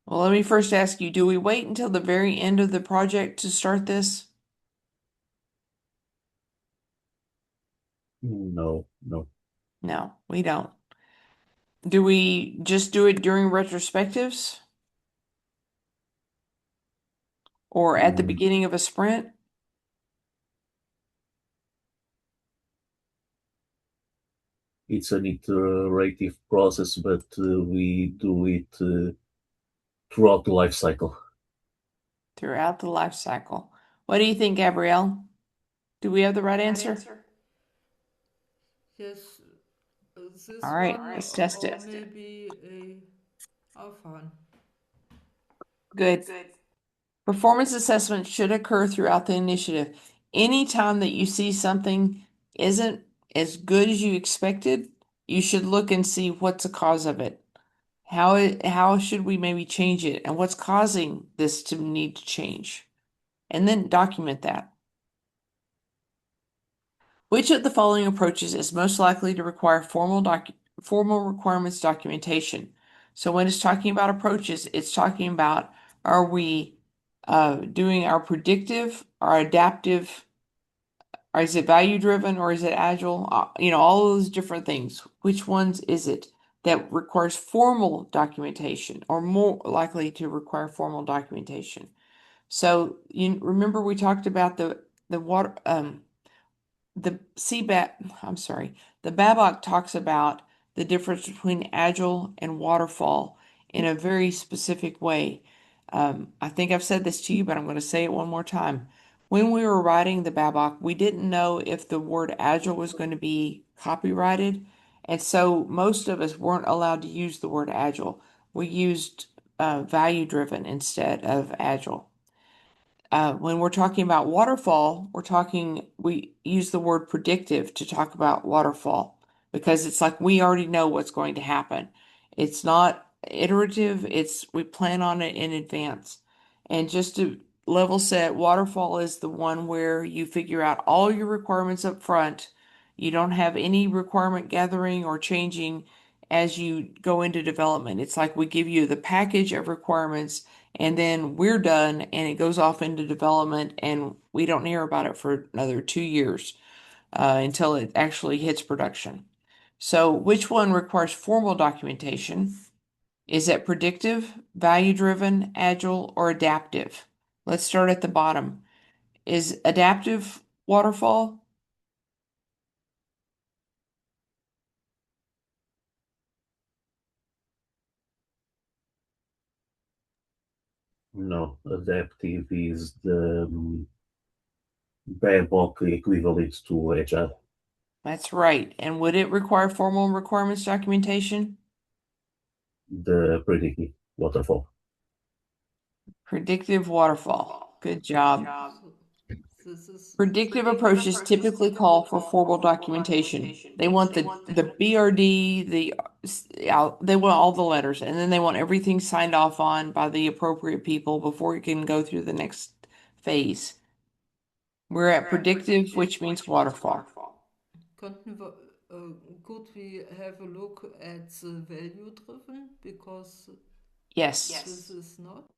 Well, let me first ask you, do we wait until the very end of the project to start this? No, no. No, we don't. Do we just do it during retrospectives or at the Mm, beginning of a sprint? It's an iterative process, but we do it throughout the life cycle. Throughout the life cycle. What do you think, Gabrielle? Do we have the right answer? Yes, All this right, one let's test or it. maybe a Aufwand. Good. Performance assessment should occur throughout the initiative. Anytime that you see something isn't as good as you expected, you should look and see what's the cause of it. How should we maybe change it? And what's causing this to need to change? And then document that. Which of the following approaches is most likely to require formal requirements documentation? So when it's talking about approaches, it's talking about, are we doing our predictive, our adaptive, or is it value driven, or is it agile? All those different things. Which ones is it that requires formal documentation or more likely to require formal documentation? So you remember we talked about the water the CBAP, I'm sorry, the BABOK talks about the difference between agile and waterfall in a very specific way. I think I've said this to you, but I'm going to say it one more time. When we were writing the BABOK, we didn't know if the word agile was going to be copyrighted, and so most of us weren't allowed to use the word agile. We used value driven instead of agile. When we're talking about waterfall, we use the word predictive to talk about waterfall because it's like we already know what's going to happen. It's not iterative, we plan on it in advance. And just to level set, waterfall is the one where you figure out all your requirements up front. You don't have any requirement gathering or changing as you go into development. It's like we give you the package of requirements and then we're done and it goes off into development and we don't hear about it for another 2 years until it actually hits production. So which one requires formal documentation? Is it predictive, value driven, agile, or adaptive? Let's start at the bottom. Is adaptive waterfall? No, adaptive is the BABOK equivalent to agile. That's right. And would it require formal requirements documentation? The predictive waterfall. Predictive waterfall. Good job. So this is Predictive approaches typically call for formal documentation. They want the BRD, they want all the letters, and then they want everything signed off on by the appropriate people before you can go through the next phase. We're at predictive, which means waterfall. Könnten wir, could we have a look at the value driven because Yes. this is not?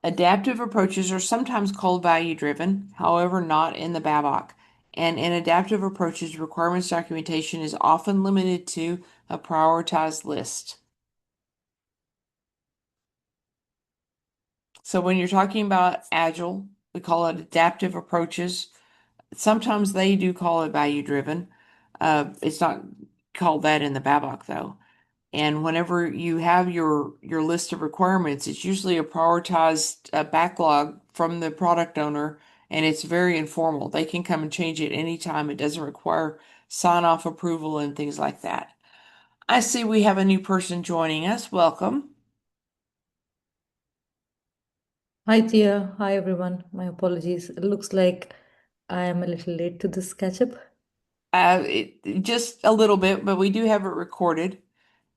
Adaptive approaches are sometimes called value driven, however, not in the BABOK. And in adaptive approaches, requirements documentation is often limited to a prioritized list. So when you're talking about agile, we call it adaptive approaches. Sometimes they do call it value driven. It's not called that in the BABOK though. And whenever you have your list of requirements, it's usually a prioritized backlog from the product owner, and it's very informal. They can come and change it anytime. It doesn't require sign-off approval and things like that. I see we have a new person joining us. Welcome. Hi, Tia. Hi, everyone. My apologies. It looks like I am a little late to this catch up. Just a little bit, but we do have it recorded.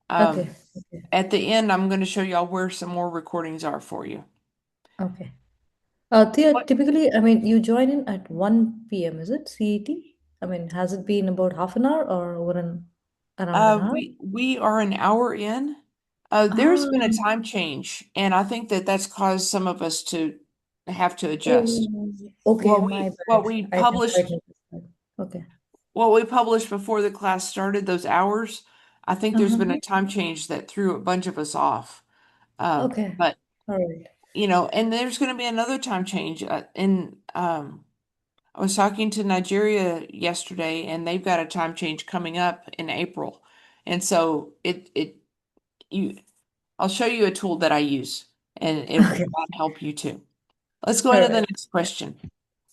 Okay, Um, okay, at the end, I'm going to show y'all where some more recordings are for you. okay. Tia, typically, you join in at 1 p.m., is it? CET? Has it been about half an hour or around an hour? We are an hour in. There's Ah, been a time change, and I think that that's caused some of us to have to adjust. oh, okay, my What bad. we I didn't quite published notice that. Okay. what we published before the class started, those hours, I think there's been Uh-huh. a time change that threw a bunch of us off. Okay. But All right. and there's going to be another time change. I was talking to Nigeria yesterday, and they've got a time change coming up in April, and so you I'll show you a tool that I use, and it Okay. might help you too. Let's go All into the right. next question.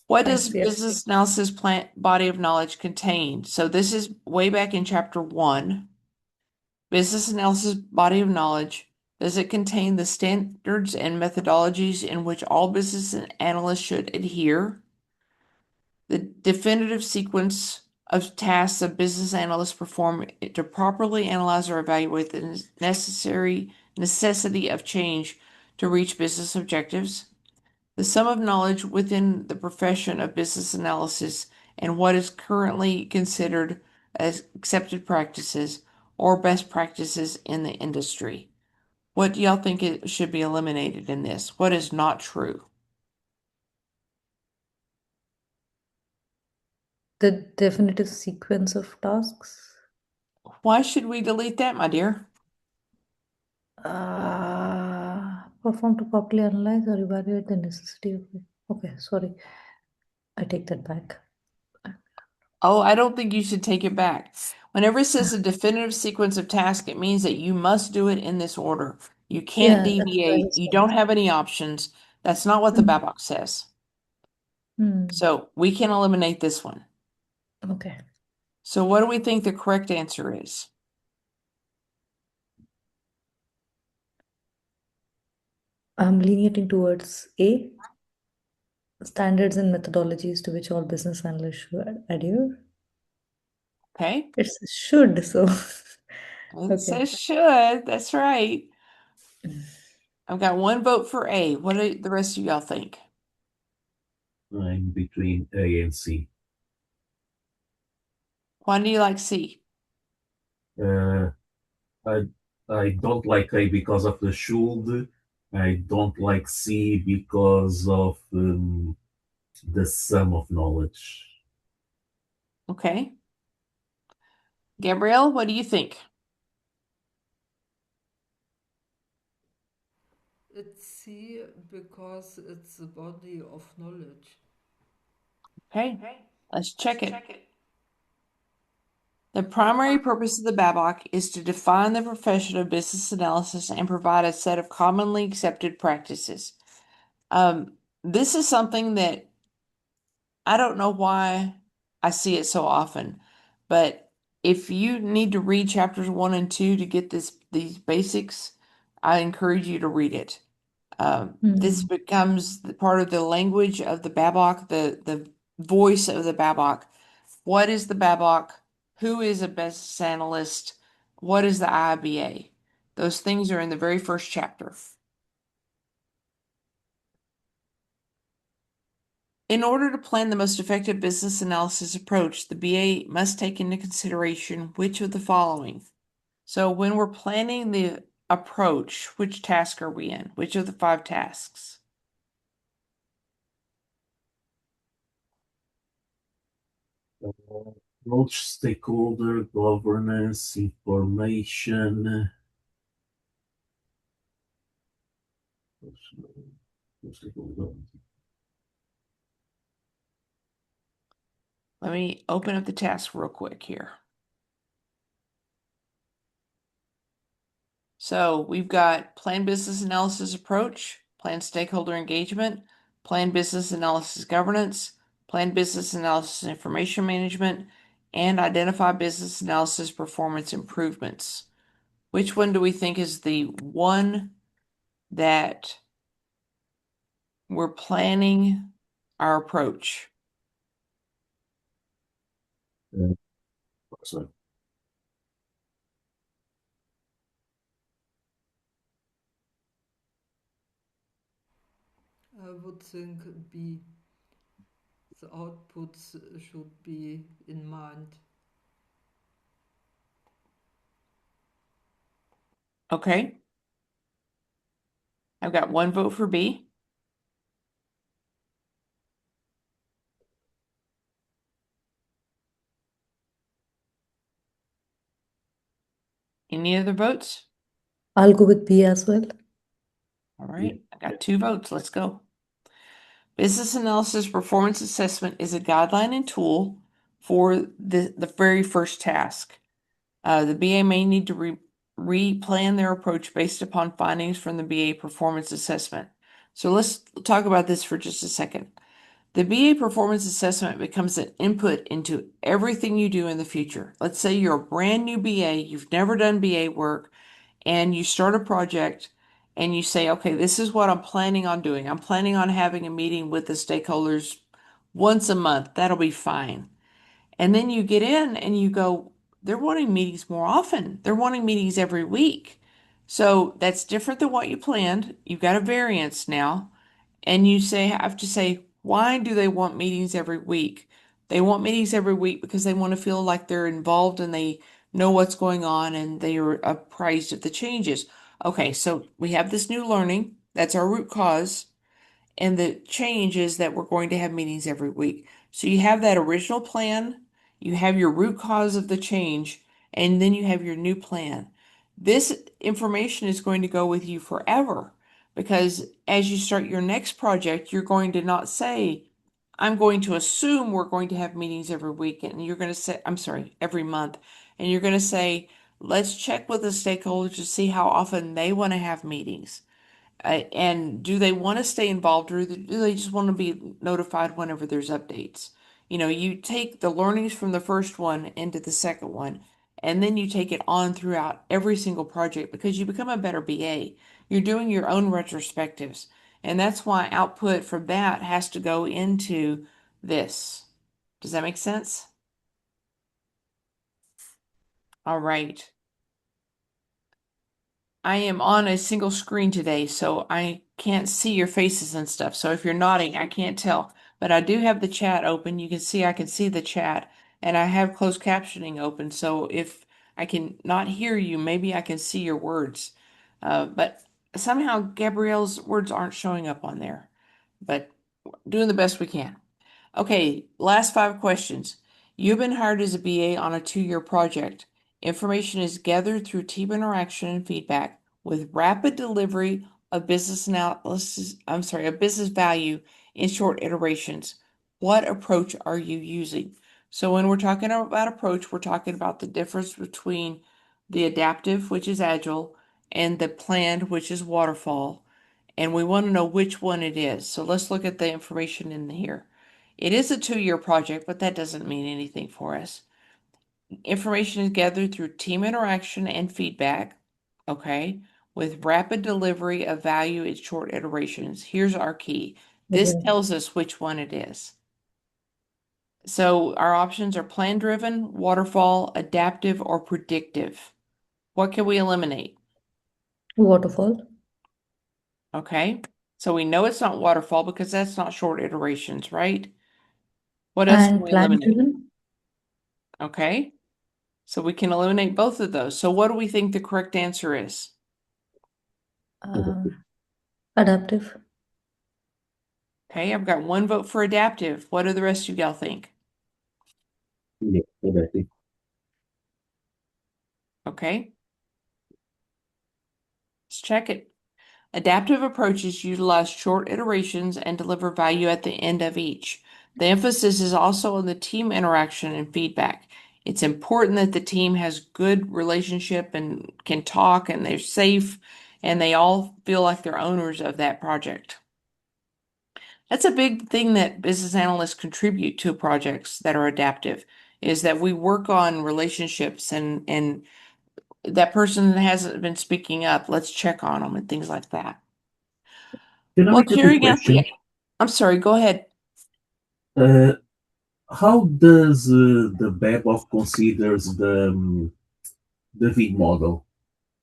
What does Thanks, Tia. business analysis plant body of knowledge contain? So this is way back in chapter 1. Business analysis body of knowledge. Does it contain the standards and methodologies in which all business analysts should adhere? The definitive sequence of tasks a business analysts perform to properly analyze or evaluate the necessity of change to reach business objectives, the sum of knowledge within the profession of business analysis and what is currently considered as accepted practices, or best practices in the industry. What do y'all think it should be eliminated in this? What is not true? The definitive sequence of tasks. Why should we delete that, my dear? Perform to properly analyze or evaluate the necessity of it. Okay, sorry. I take that back. Oh, I don't think you should take it back. Whenever it says a definitive sequence of tasks, it means that you must do it in this order. You can't Yeah, that's what I deviate. was You saying. don't have any options. That's not what the Mm. BABOK says. Mm. So we can eliminate this one. Okay. So what do we think the correct answer is? I'm leaning towards A, standards and methodologies to which all business analysts should adhere. Okay. It's should, so It okay. says should. That's right. I've got one vote for A. What do the rest of y'all think? I'm between A and C. Why do you like C? Uh, I I don't like A because of the should. I don't like C because of the sum of knowledge. Okay. Gabrielle, what do you think? It's C because it's the body of knowledge. Okay, let's check it. The primary purpose of the BABOK is to define the profession of business analysis and provide a set of commonly accepted practices. This is something that I don't know why I see it so often, but if you need to read chapters 1 and 2 to get these basics, I encourage you to read it. This Mm. becomes part of the language of the BABOK, the voice of the BABOK. What is the BABOK? Who is a business analyst? What is the IIBA? Those things are in the very first chapter. In order to plan the most effective business analysis approach, the BA must take into consideration which of the following. So when we're planning the approach, which task are we in? Which of the 5 tasks? Approach, stakeholder, governance, information. Let me open up the task real quick here. So we've got plan business analysis approach, plan stakeholder engagement, plan business analysis governance, plan business analysis information management, and identify business analysis performance improvements. Which one do we think is the one that we're planning our approach? Sorry. I would think B. The outputs should be in mind. Okay. I've got one vote for B. Any other votes? I'll go with B as well. All right, I got 2 votes. Let's go. Business analysis performance assessment is a guideline and tool for the very first task. The BA may need to replan their approach based upon findings from the BA performance assessment. So let's talk about this for just a second. The BA performance assessment becomes an input into everything you do in the future. Let's say you're a brand new BA, you've never done BA work, and you start a project and you say, okay, this is what I'm planning on doing. I'm planning on having a meeting with the stakeholders once a month. That'll be fine. And then you get in and you go, they're wanting meetings more often. They're wanting meetings every week. So that's different than what you planned. You've got a variance now. And you have to say, why do they want meetings every week? They want meetings every week because they want to feel like they're involved and know what's going on and they are apprised of the changes. Okay, so we have this new learning. That's our root cause. And the change is that we're going to have meetings every week. So you have that original plan, you have your root cause of the change, and then you have your new plan. This information is going to go with you forever because as you start your next project, you're going to not say, I'm going to assume we're going to have meetings every week, and you're going to say, I'm sorry, every month, and you're going to say, let's check with the stakeholders to see how often they want to have meetings. And do they want to stay involved or do they just want to be notified whenever there's updates? You know, you take the learnings from the first one into the second one, and then you take it on throughout every single project because you become a better BA. You're doing your own retrospectives, and that's why output from that has to go into this. Does that make sense? All right. I am on a single screen today, so I can't see your faces and stuff. So if you're nodding, I can't tell. But I do have the chat open. You can see I can see the chat, and I have closed captioning open. So if I can not hear you, maybe I can see your words. But somehow Gabrielle's words aren't showing up on there. But doing the best we can. Okay, last 5 questions. You've been hired as a BA on a 2-year project. Information is gathered through team interaction and feedback with rapid delivery of business analysis, of business value in short iterations. What approach are you using? So when we're talking about approach, we're talking about the difference between the adaptive, which is agile, and the planned, which is waterfall. And we want to know which one it is. So let's look at the information in here. It is a 2-year project, but that doesn't mean anything for us. Information is gathered through team interaction and feedback, okay, with rapid delivery of value in short iterations. Here's our key. This Okay. tells us which one it is. So our options are plan driven, waterfall, adaptive, or predictive. What can we eliminate? Waterfall Okay, so we know it's not waterfall because that's not short iterations, right? What else can and we plan eliminate? driven. Okay. So we can eliminate both of those. So what do we think the correct answer is? Um, Adaptive. Okay, I've got 1 vote for adaptive. What do the rest of y'all think? Yeah, exactly. Okay, let's check it. Adaptive approaches utilize short iterations and deliver value at the end of each. The emphasis is also on the team interaction and feedback. It's important that the team has good relationship and can talk and they're safe and they all feel like they're owners of that project. That's a big thing that business analysts contribute to projects that are adaptive, is that we work on relationships and that person that hasn't been speaking up, let's check on them and things like that. Can I Well, make a quick carrying out question? I'm sorry, go ahead. Uh, how does the BABOK considers the V model?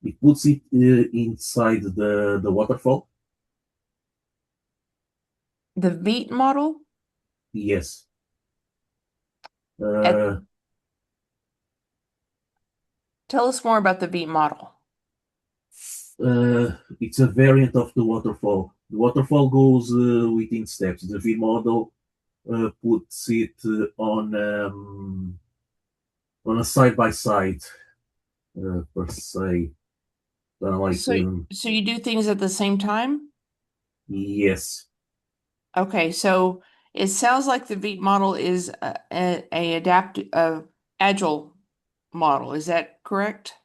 It puts it inside the waterfall? The VEAT model, Yes. at, Uh, tell us more about the VEAT model. it's a variant of the waterfall. The waterfall goes within steps. The V model puts it on a side by side per se. Like So, so you do things at the same time? yes, Okay, so it sounds like the VEAT model is a agile model. Is that correct?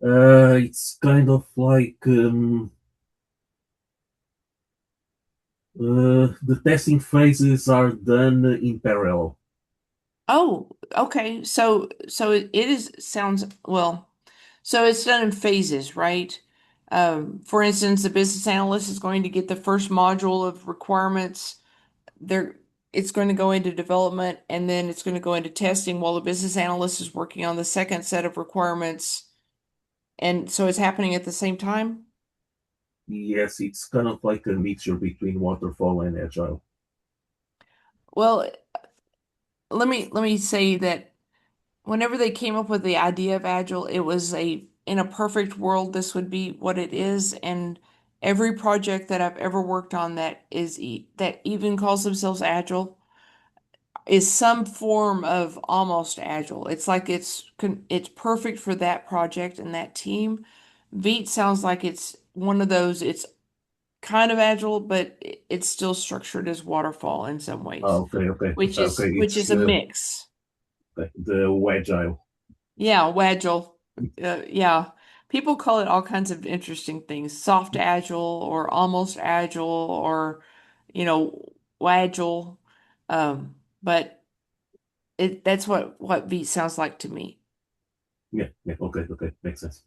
it's kind of like the testing phases are done in parallel. Oh, okay. So it is sounds well. So it's done in phases, right? For instance, the business analyst is going to get the first module of requirements. There, it's going to go into development, and then it's going to go into testing while the business analyst is working on the second set of requirements. And so it's happening at the same time. Yes, it's kind of like a mixture between waterfall and agile. Well, let me say that whenever they came up with the idea of Agile, it was in a perfect world, this would be what it is. And every project that I've ever worked on that even calls themselves Agile is some form of almost Agile. It's like it's perfect for that project and that team. Veet sounds like it's one of those, it's kind of Agile, but it's still structured as waterfall in some ways, Okay, okay, okay. which It's is a mix. the Agile. Yeah, Wagile. Yeah. People call it all kinds of interesting things. Soft Agile or almost Agile or, you know, Wagile. But that's what Veet sounds like to me. Yeah, yeah. Okay, okay. Makes sense.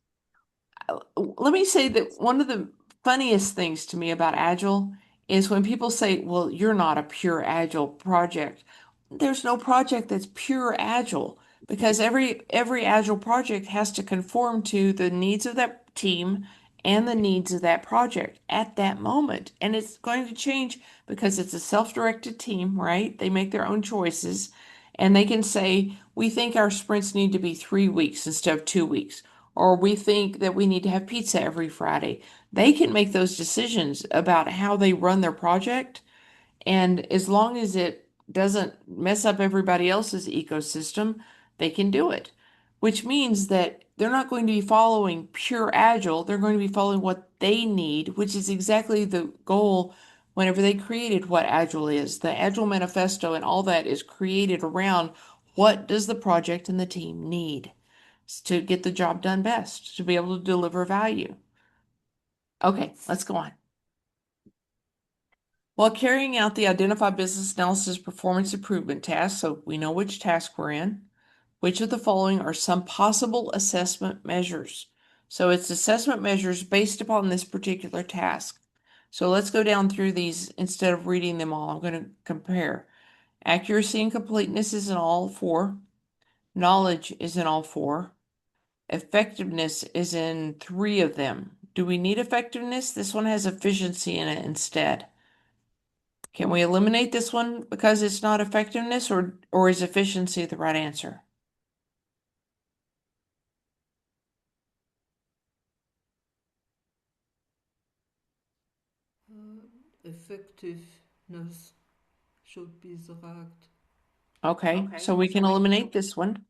Let me say that one of the funniest things to me about Agile is when people say, well, you're not a pure Agile project. There's no project that's pure Agile because every Agile project has to conform to the needs of that team and the needs of that project at that moment. And it's going to change because it's a self-directed team, right? They make their own choices and they can say, we think our sprints need to be 3 weeks instead of 2 weeks, or we think that we need to have pizza every Friday. They can make those decisions about how they run their project. And as long as it doesn't mess up everybody else's ecosystem, they can do it, which means that they're not going to be following pure Agile. They're going to be following what they need, which is exactly the goal whenever they created what Agile is. The Agile Manifesto and all that is created around what does the project and the team need to get the job done best, to be able to deliver value. Okay, let's go on. While carrying out the Identify Business Analysis Performance Improvement task, so we know which task we're in, which of the following are some possible assessment measures? So it's assessment measures based upon this particular task. So let's go down through these instead of reading them all. I'm going to compare. Accuracy and completeness is in all four. Knowledge is in all four. Effectiveness is in three of them. Do we need effectiveness? This one has efficiency in it instead. Can we eliminate this one because it's not effectiveness, or is efficiency the right answer? Effectiveness should be the right. Okay, so we can eliminate this one.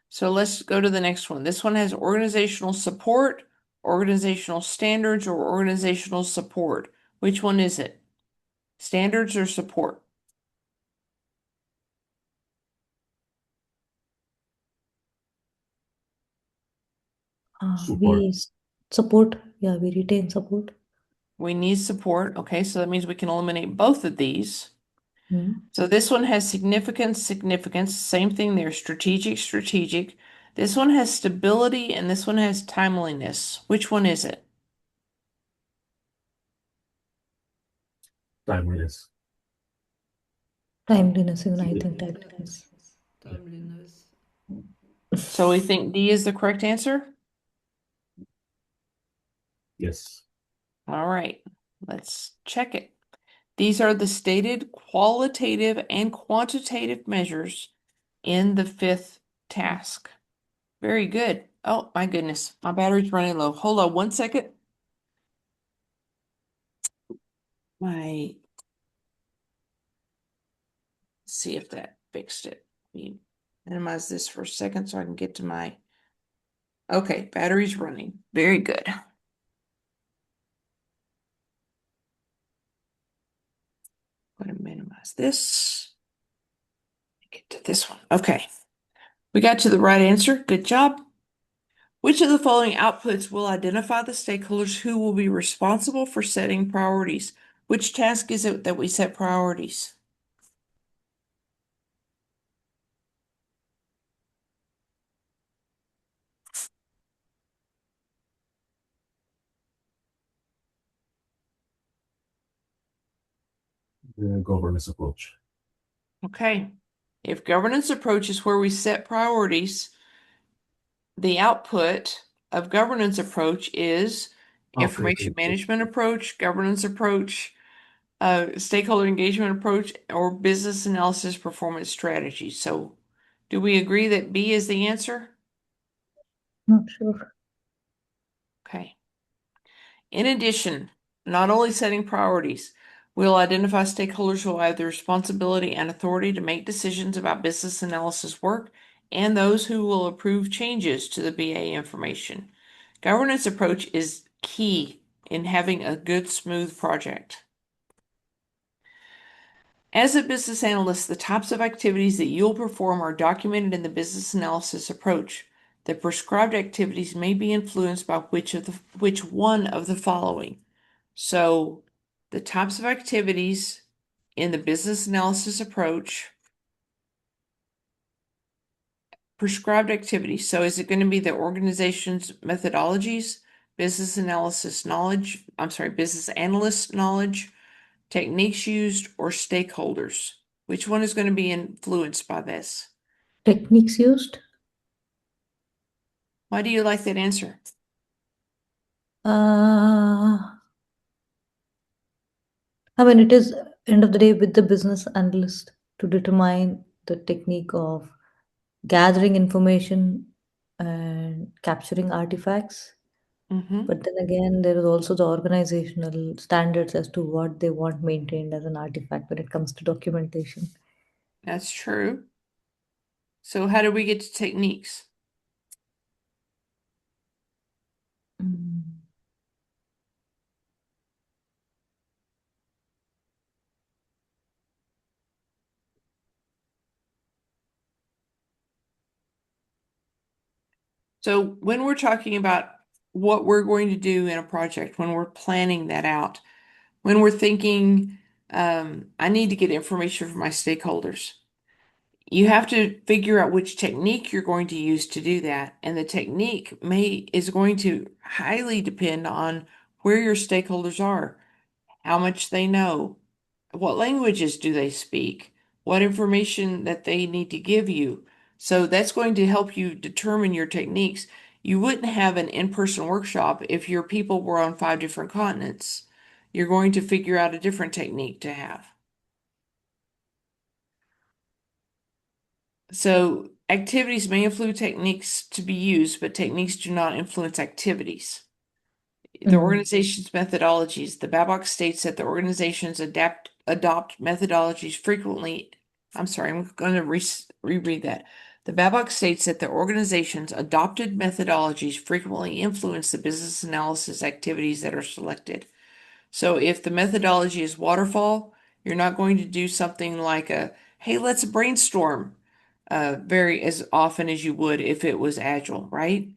So let's go to the next one. This one has organizational support, organizational standards, or organizational support. Which one is it? Standards or support? Support. We support, yeah, we retain support. We need support. Okay, so that means we can eliminate both of these. Hmm. So this one has significance, significance. Same thing there. Strategic, strategic. This one has stability and this one has timeliness. Which one is it? Timeliness. Timeliness, even I Yeah. think timeliness. Timeliness. So we think D is the correct answer? Yes. All right, let's check it. These are the stated qualitative and quantitative measures in the fifth task. Very good. Oh my goodness, my battery's running low. Hold on one second. Let's see if that fixed it. Let me minimize this for a second so I can get to my. Okay, battery's running. Very good. I'm going to minimize this. Get to this one. Okay. We got to the right answer. Good job. Which of the following outputs will identify the stakeholders who will be responsible for setting priorities? Which task is it that we set priorities? The governance approach. Okay. If governance approach is where we set priorities, the output of governance approach is information management approach, governance approach, stakeholder engagement approach, or business analysis performance strategy. So Do we agree that B is the answer? Not sure. Okay. In addition, not only setting priorities, we'll identify stakeholders who will have the responsibility and authority to make decisions about business analysis work and those who will approve changes to the BA information. Governance approach is key in having a good, smooth project. As a business analyst, the types of activities that you'll perform are documented in the business analysis approach. The prescribed activities may be influenced by which one of the following. So, the types of activities in the business analysis approach, prescribed activities. So, is it going to be the organization's methodologies, business analyst knowledge, techniques used, or stakeholders? Which one is going to be influenced by this? Techniques used? Why do you like that answer? I mean, it is end of the day with the business analyst to determine the technique of gathering information and capturing artifacts. Mm-hmm. But then again, there is also the organizational standards as to what they want maintained as an artifact when it comes to documentation. That's true. So how do we get to techniques? Mm. So when we're talking about what we're going to do in a project, when we're planning that out, when we're thinking, I need to get information from my stakeholders, you have to figure out which technique you're going to use to do that. And the technique is going to highly depend on where your stakeholders are, how much they know, what languages do they speak, what information that they need to give you. So that's going to help you determine your techniques. You wouldn't have an in-person workshop if your people were on 5 different continents. You're going to figure out a different technique to have. So activities may influence techniques to be used, but techniques do not influence activities. The organization's methodologies. The BABOK states that the organizations adopt methodologies frequently. I'm sorry, I'm going to reread that. The BABOK states that the organization's adopted methodologies frequently influence the business analysis activities that are selected. So if the methodology is waterfall, you're not going to do something like hey, let's brainstorm very as often as you would if it was agile, right?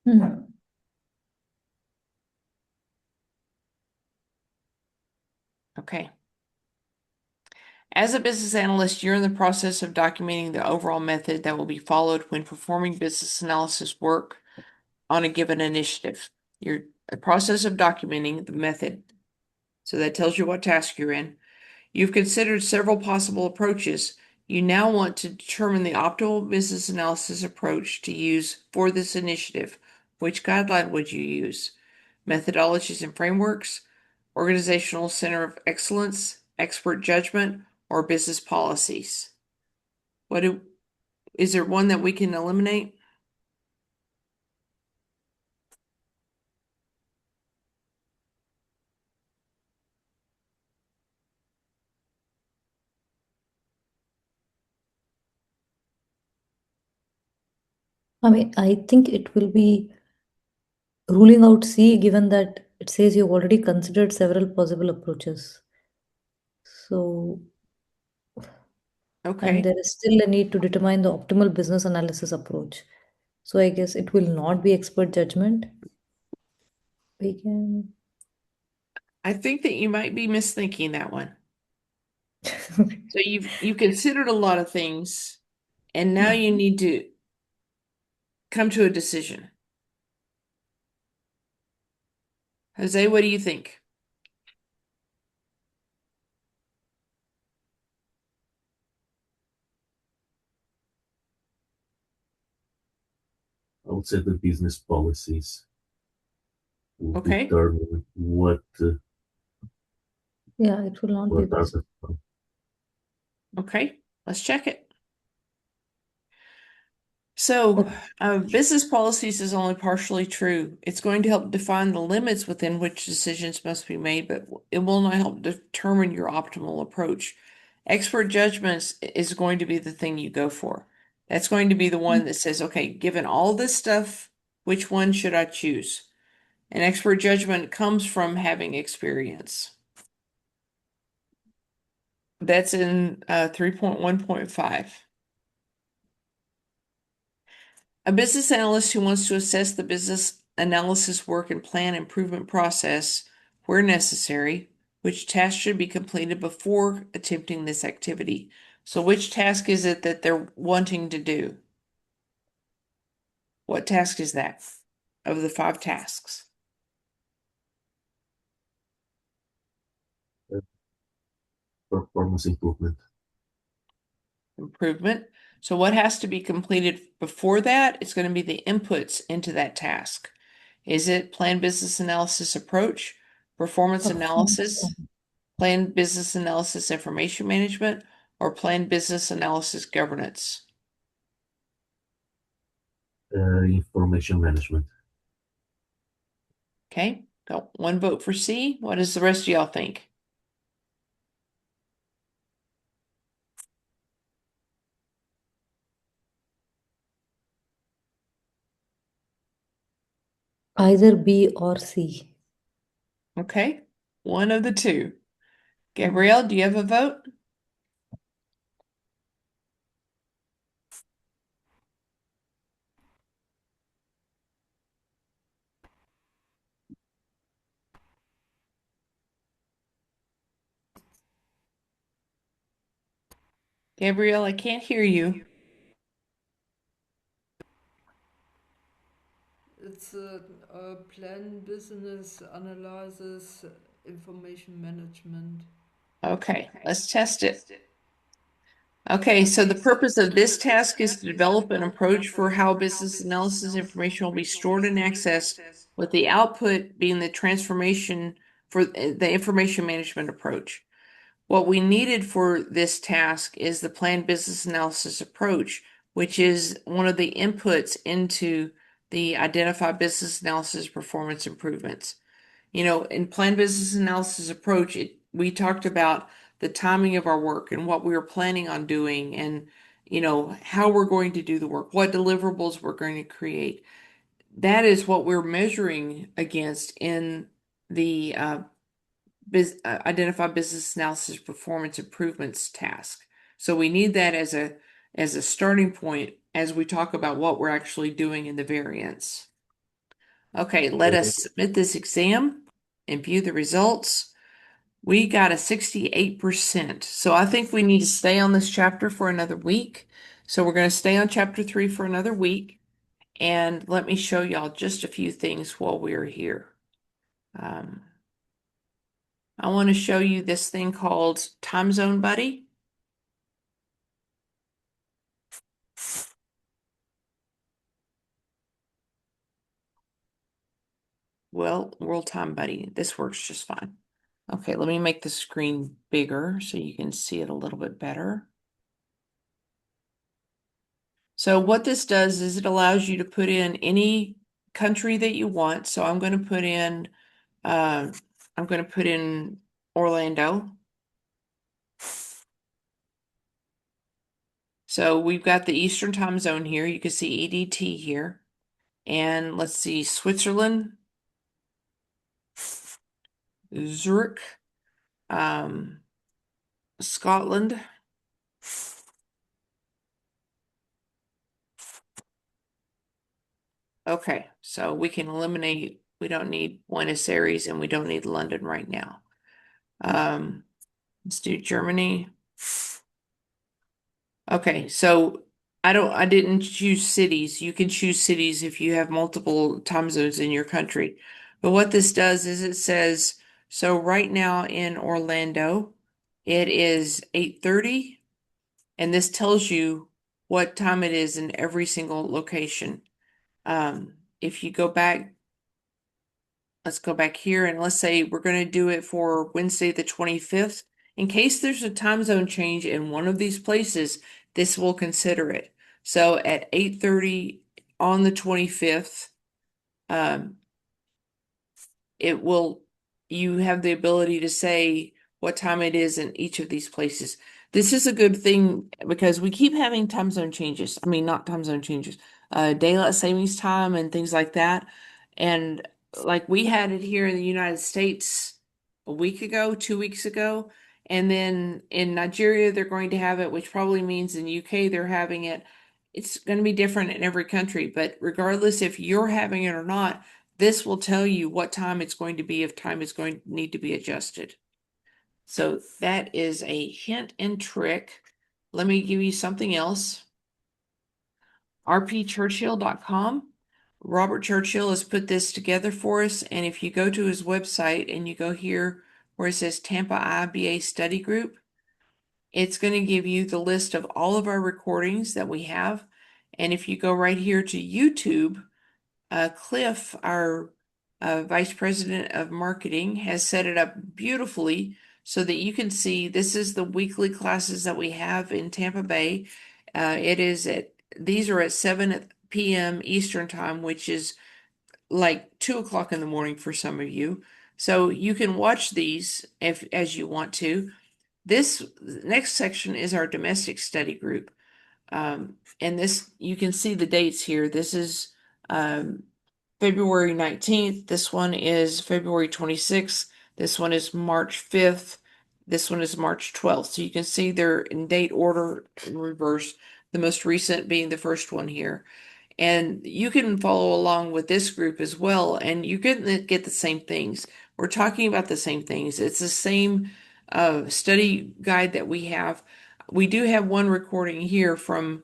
Hmm. Okay. As a business analyst, you're in the process of documenting the overall method that will be followed when performing business analysis work on a given initiative. You're the process of documenting the method. So that tells you what task you're in. You've considered several possible approaches. You now want to determine the optimal business analysis approach to use for this initiative. Which guideline would you use? Methodologies and frameworks, organizational center of excellence, expert judgment, or business policies? Is there one that we can eliminate? I mean, I think it will be ruling out C, given that it says you've already considered several possible approaches. So, and Okay. there is still a need to determine the optimal business analysis approach. So, I guess it will not be expert judgment. We can. I think that you might be misthinking that one. So you've considered a lot of things, and now you need to come to a decision. Jose, what do you think? I would say the business policies will Okay. determine what Yeah, it will not be what are business. the Okay, let's check it. So, business policies is only partially true. It's going to help define the limits within which decisions must be made, but it will not help determine your optimal approach. Expert judgments is going to be the thing you go for. That's going to be the one that says, okay, given all this stuff, which one should I choose? An expert judgment comes from having experience. That's in 3.1.5. A business analyst who wants to assess the business analysis work and plan improvement process where necessary, which tasks should be completed before attempting this activity. So which task is it that they're wanting to do? What task is that of the 5 tasks? Performance improvement. Improvement. So what has to be completed before that? It's going to be the inputs into that task. Is it plan business analysis approach, performance analysis, plan business analysis information management, or plan business analysis governance? Information management. Okay, got 1 vote for C. What does the rest of y'all think? Either B or C. Okay, one of the two. Gabrielle, do you have a vote? Gabrielle, I can't hear you. It's a plan business analysis information management. Okay, let's test it. Okay, so the purpose of this task is to develop an approach for how business analysis information will be stored and accessed, with the output being the transformation for the information management approach. What we needed for this task is the planned business analysis approach, which is one of the inputs into the identify business analysis performance improvements. In planned business analysis approach, we talked about the timing of our work and what we were planning on doing and, how we're going to do the work, what deliverables we're going to create. That is what we're measuring against in the identify business analysis performance improvements task. So we need that as a starting point as we talk about what we're actually doing in the variance. Okay, let us submit this exam and view the results. We got a 68%. So I think we need to stay on this chapter for another week. So we're going to stay on chapter 3 for another week. And let me show y'all just a few things while we're here. I want to show you this thing called Time Zone Buddy. Well, World Time Buddy, this works just fine. Okay, let me make the screen bigger so you can see it a little bit better. So what this does is it allows you to put in any country that you want. So I'm going to put in Orlando. So we've got the Eastern time zone here. You can see EDT here. And let's see, Switzerland, Zurich, Scotland. Okay, so we can eliminate, we don't need Buenos Aires and we don't need London right now. Let's do Germany. Okay, so I didn't choose cities. You can choose cities if you have multiple time zones in your country. But what this does is it says, so right now in Orlando, it is 8:30, and this tells you what time it is in every single location. If you go back, let's go back here and let's say we're going to do it for Wednesday the 25th In case there's a time zone change in one of these places, this will consider it. So at 8:30 on the 25th, it will, you have the ability to say what time it is in each of these places. This is a good thing because we keep having time zone changes. I mean, not time zone changes, daylight savings time and things like that. And like we had it here in the United States a week ago, 2 weeks ago. And then in Nigeria, they're going to have it, which probably means in UK they're having it. It's going to be different in every country, but regardless if you're having it or not, this will tell you what time it's going to be if time is going to need to be adjusted. So that is a hint and trick. Let me give you something else. rpchurchill.com. Robert Churchill has put this together for us. And if you go to his website and you go here where it says Tampa IIBA Study Group, it's going to give you the list of all of our recordings that we have. And if you go right here to YouTube, Cliff, our Vice President of Marketing, has set it up beautifully so that you can see this is the weekly classes that we have in Tampa Bay. These are at 7 p.m. Eastern Time, which is like 2 o'clock in the morning for some of you. So you can watch these as you want to. This next section is our domestic study group. And this, you can see the dates here. This is February 19th. This one is February 26th. This one is March 5th. This one is March 12th. So you can see they're in date order in reverse, the most recent being the first one here. And you can follow along with this group as well, and you can get the same things. We're talking about the same things. It's the same study guide that we have. We do have one recording here from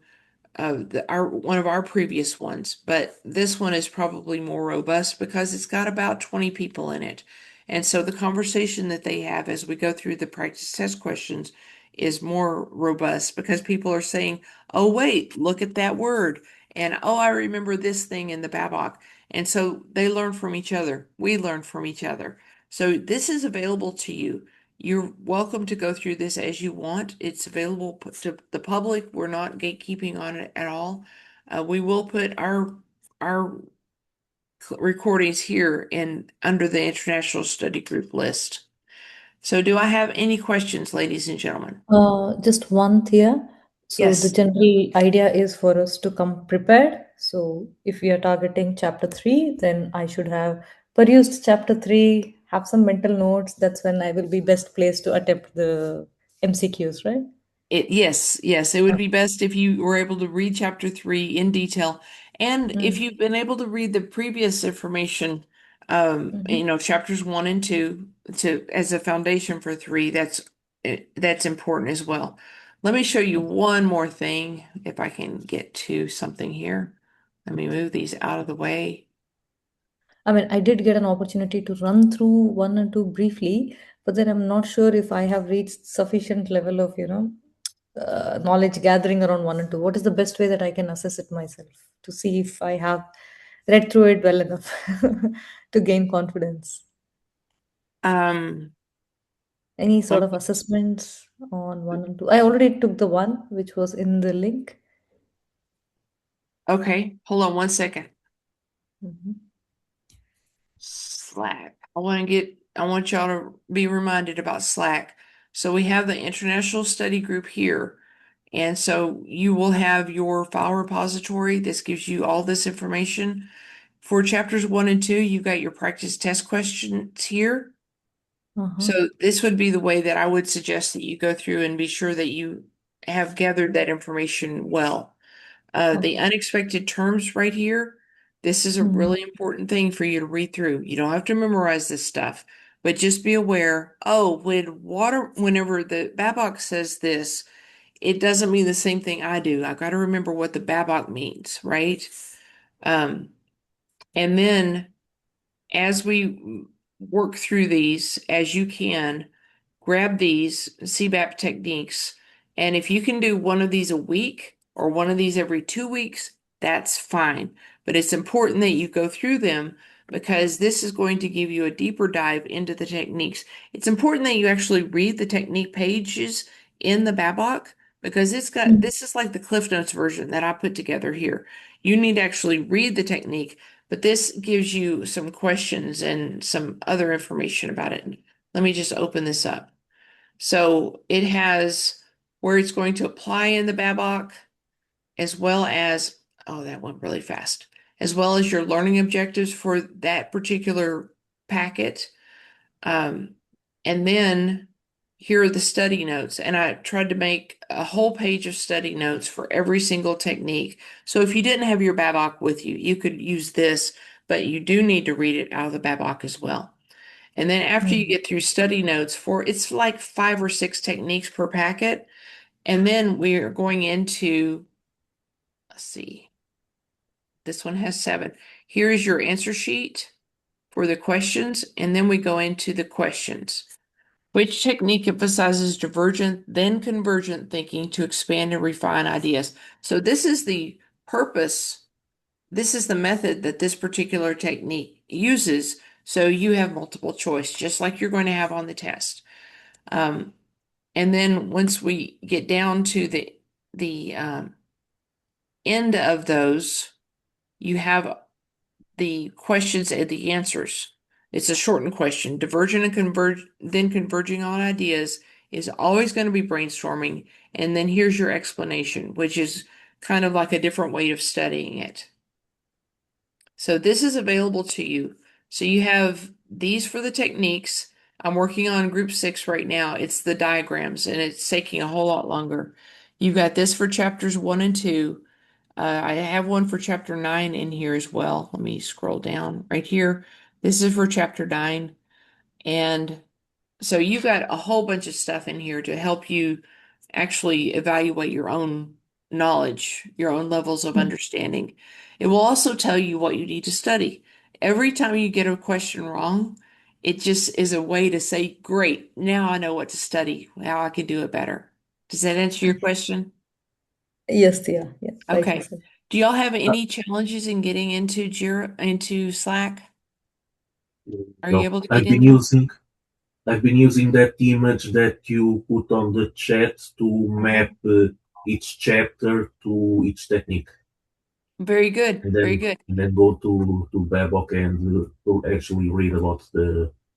one of our previous ones, but this one is probably more robust because it's got about 20 people in it. And so the conversation that they have as we go through the practice test questions is more robust because people are saying, oh, wait, look at that word. And oh, I remember this thing in the BABOK. And so they learn from each other. We learn from each other. So this is available to you. You're welcome to go through this as you want. It's available to the public. We're not gatekeeping on it at all. We will put our recordings here in under the International Study Group list. So do I have any questions, ladies and gentlemen? Just one, Thea. So the Yes. general idea is for us to come prepared. So if we are targeting chapter 3, then I should have perused chapter 3, have some mental notes. That's when I will be best placed to attempt the MCQs, right? Yes, it would be best if you were able to read chapter 3 in detail. And if you've been able to read the previous information, chapters 1 and 2 as a foundation for 3, that's important as well. Let me show you one more thing if I can get to something here. Let me move these out of the way. I mean, I did get an opportunity to run through 1 and 2 briefly, but then I'm not sure if I have reached sufficient level of, knowledge gathering around 1 and 2. What is the best way that I can assess it myself to see if I have read through it well enough to gain confidence? Um, Any sort of assessments on 1 and 2? I already took the one which was in the link. okay, hold on one second. Mhm. Slack. I want y'all to be reminded about Slack. So we have the International Study Group here. And so you will have your file repository. This gives you all this information. For chapters 1 and 2, you've got your practice test questions here. So this would be the way that I would suggest that you go through and be sure that you have gathered that information well. The unexpected terms right here, this is a really important thing for you to read through. You don't have to memorize this stuff, but just be aware, whenever the BABOK says this, it doesn't mean the same thing I do. I've got to remember what the BABOK means, right? And then as we work through these, as you can, grab these CBAP techniques. And if you can do one of these a week or one of these every 2 weeks, that's fine. But it's important that you go through them because this is going to give you a deeper dive into the techniques. It's important that you actually read the technique pages in the Babok because this is like the Cliff Notes version that I put together here. You need to actually read the technique, but this gives you some questions and some other information about it. Let me just open this up. So it has where it's going to apply in the Babok, as well as, oh, that went really fast, as well as your learning objectives for that particular packet. Um, and then here are the study notes. And I tried to make a whole page of study notes for every single technique. So if you didn't have your Babok with you, you could use this, but you do need to read it out of the Babok as well. And then after you get through study notes it's like 5 or 6 techniques per packet. And then we're going into, let's see, this one has 7. Here is your answer sheet for the questions. And then we go into the questions. Which technique emphasizes divergent, then convergent thinking to expand and refine ideas? So this is the purpose. This is the method that this particular technique uses. So you have multiple choice, just like you're going to have on the test. And then once we get down to the end of those, you have the questions and the answers. It's a shortened question. Divergent and then converging on ideas is always going to be brainstorming. And then here's your explanation, which is kind of like a different way of studying it. So this is available to you. So you have these for the techniques. I'm working on group 6 right now. It's the diagrams and it's taking a whole lot longer. You've got this for chapters 1 and 2. I have one for chapter 9 in here as well. Let me scroll down right here. This is for chapter 9. And so you've got a whole bunch of stuff in here to help you actually evaluate your own knowledge, your own levels of understanding. It will also tell you what you need to study. Every time you get a question wrong, it just is a way to say, great, now I know what to study, how I can do it better. Does that answer your question? Yes, yeah, yeah, rightly Okay. said. Do y'all have any challenges in getting into Slack? Are you No, able to get in? I've been using that image that you put on the chat to map each chapter to each technique, Very good. and Very then good. go to Babok and to actually read about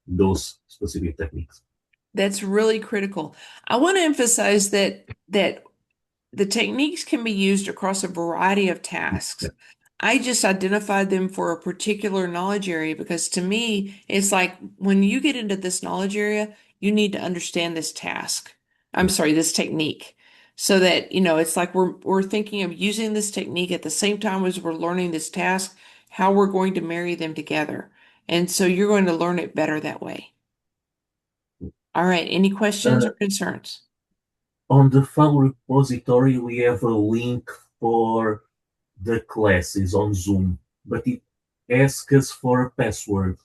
those specific techniques. That's really critical. I want to emphasize that the techniques can be used across a variety of tasks. I just identified them for a particular knowledge area because to me, it's like when you get into this knowledge area, you need to understand this task. I'm sorry, this technique. So that, it's like we're thinking of using this technique at the same time as we're learning this task, how we're going to marry them together. And so you're going to learn it better that way. All right, any questions Uh, or concerns? on the file repository, we have a link for the classes on Zoom, but it asks us for a password.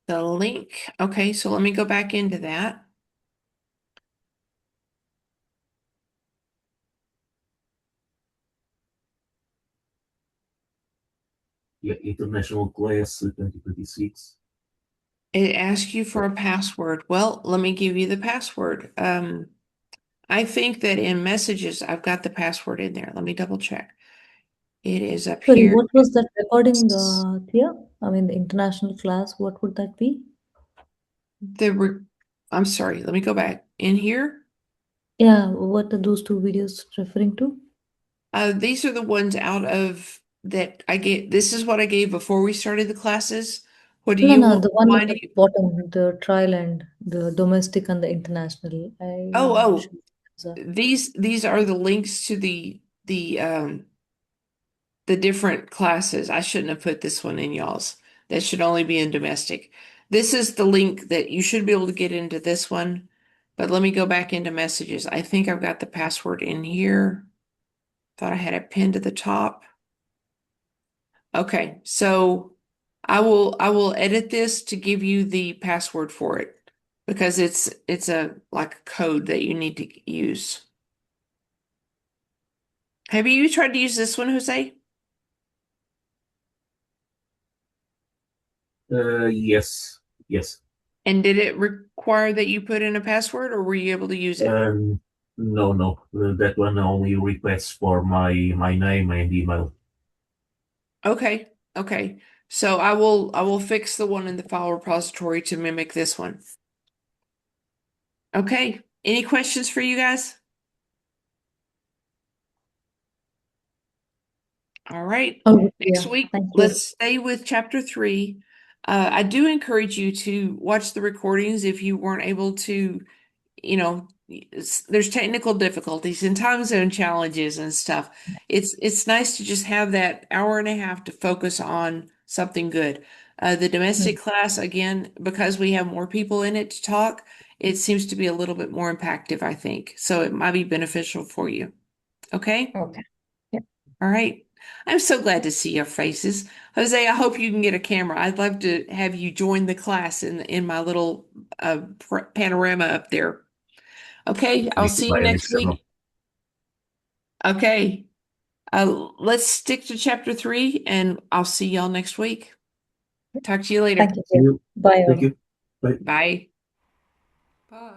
The link. Okay, so let me go back into that. Yeah, international class 2026. It asks you for a password. Well, let me give you the password. I think that in messages, I've got the password in there. Let me double check. It is up Sorry, here. what was that recording, Thea? I mean, the international class, what would that be? I'm sorry, let me go back. In here, Yeah, what are those 2 videos referring to? these are the ones out of that I gave. This is what I gave before we started the classes. What do No, you no, want? the one Why at do the you? bottom, the trial and the domestic and the international. Oh, I'm not oh, sure. So, these are the links to the different classes. I shouldn't have put this one in y'all's. That should only be in domestic. This is the link that you should be able to get into this one. But let me go back into messages. I think I've got the password in here. Thought I had it pinned to the top. Okay, so I will edit this to give you the password for it because it's a like a code that you need to use. Have you tried to use this one, Jose? Yes, yes. And did it require that you put in a password, or were you able to use it? No, no. That one only requests for my name and email. Okay, okay. So I will fix the one in the file repository to mimic this one. Okay. Any questions for you guys? All right. Oh, Next yeah. week, Thank you. let's stay with chapter 3. I do encourage you to watch the recordings if you weren't able to, there's technical difficulties and time zone challenges and stuff. It's nice to just have that hour and a half to focus on something good. The domestic class, again, because we have more people in it to talk, it seems to be a little bit more impactful, I think. So it might be beneficial for you. Okay? Okay. Yeah. All right. I'm so glad to see your faces. Jose, I hope you can get a camera. I'd love to have you join the class in my little panorama up there. Okay, I'll Thank you, see you Miami. next week. Okay. Let's stick to chapter 3 and I'll see y'all next week. Talk to you later. Thank you, See dear. you. Bye Thank all. you. Bye. Bye. Bye.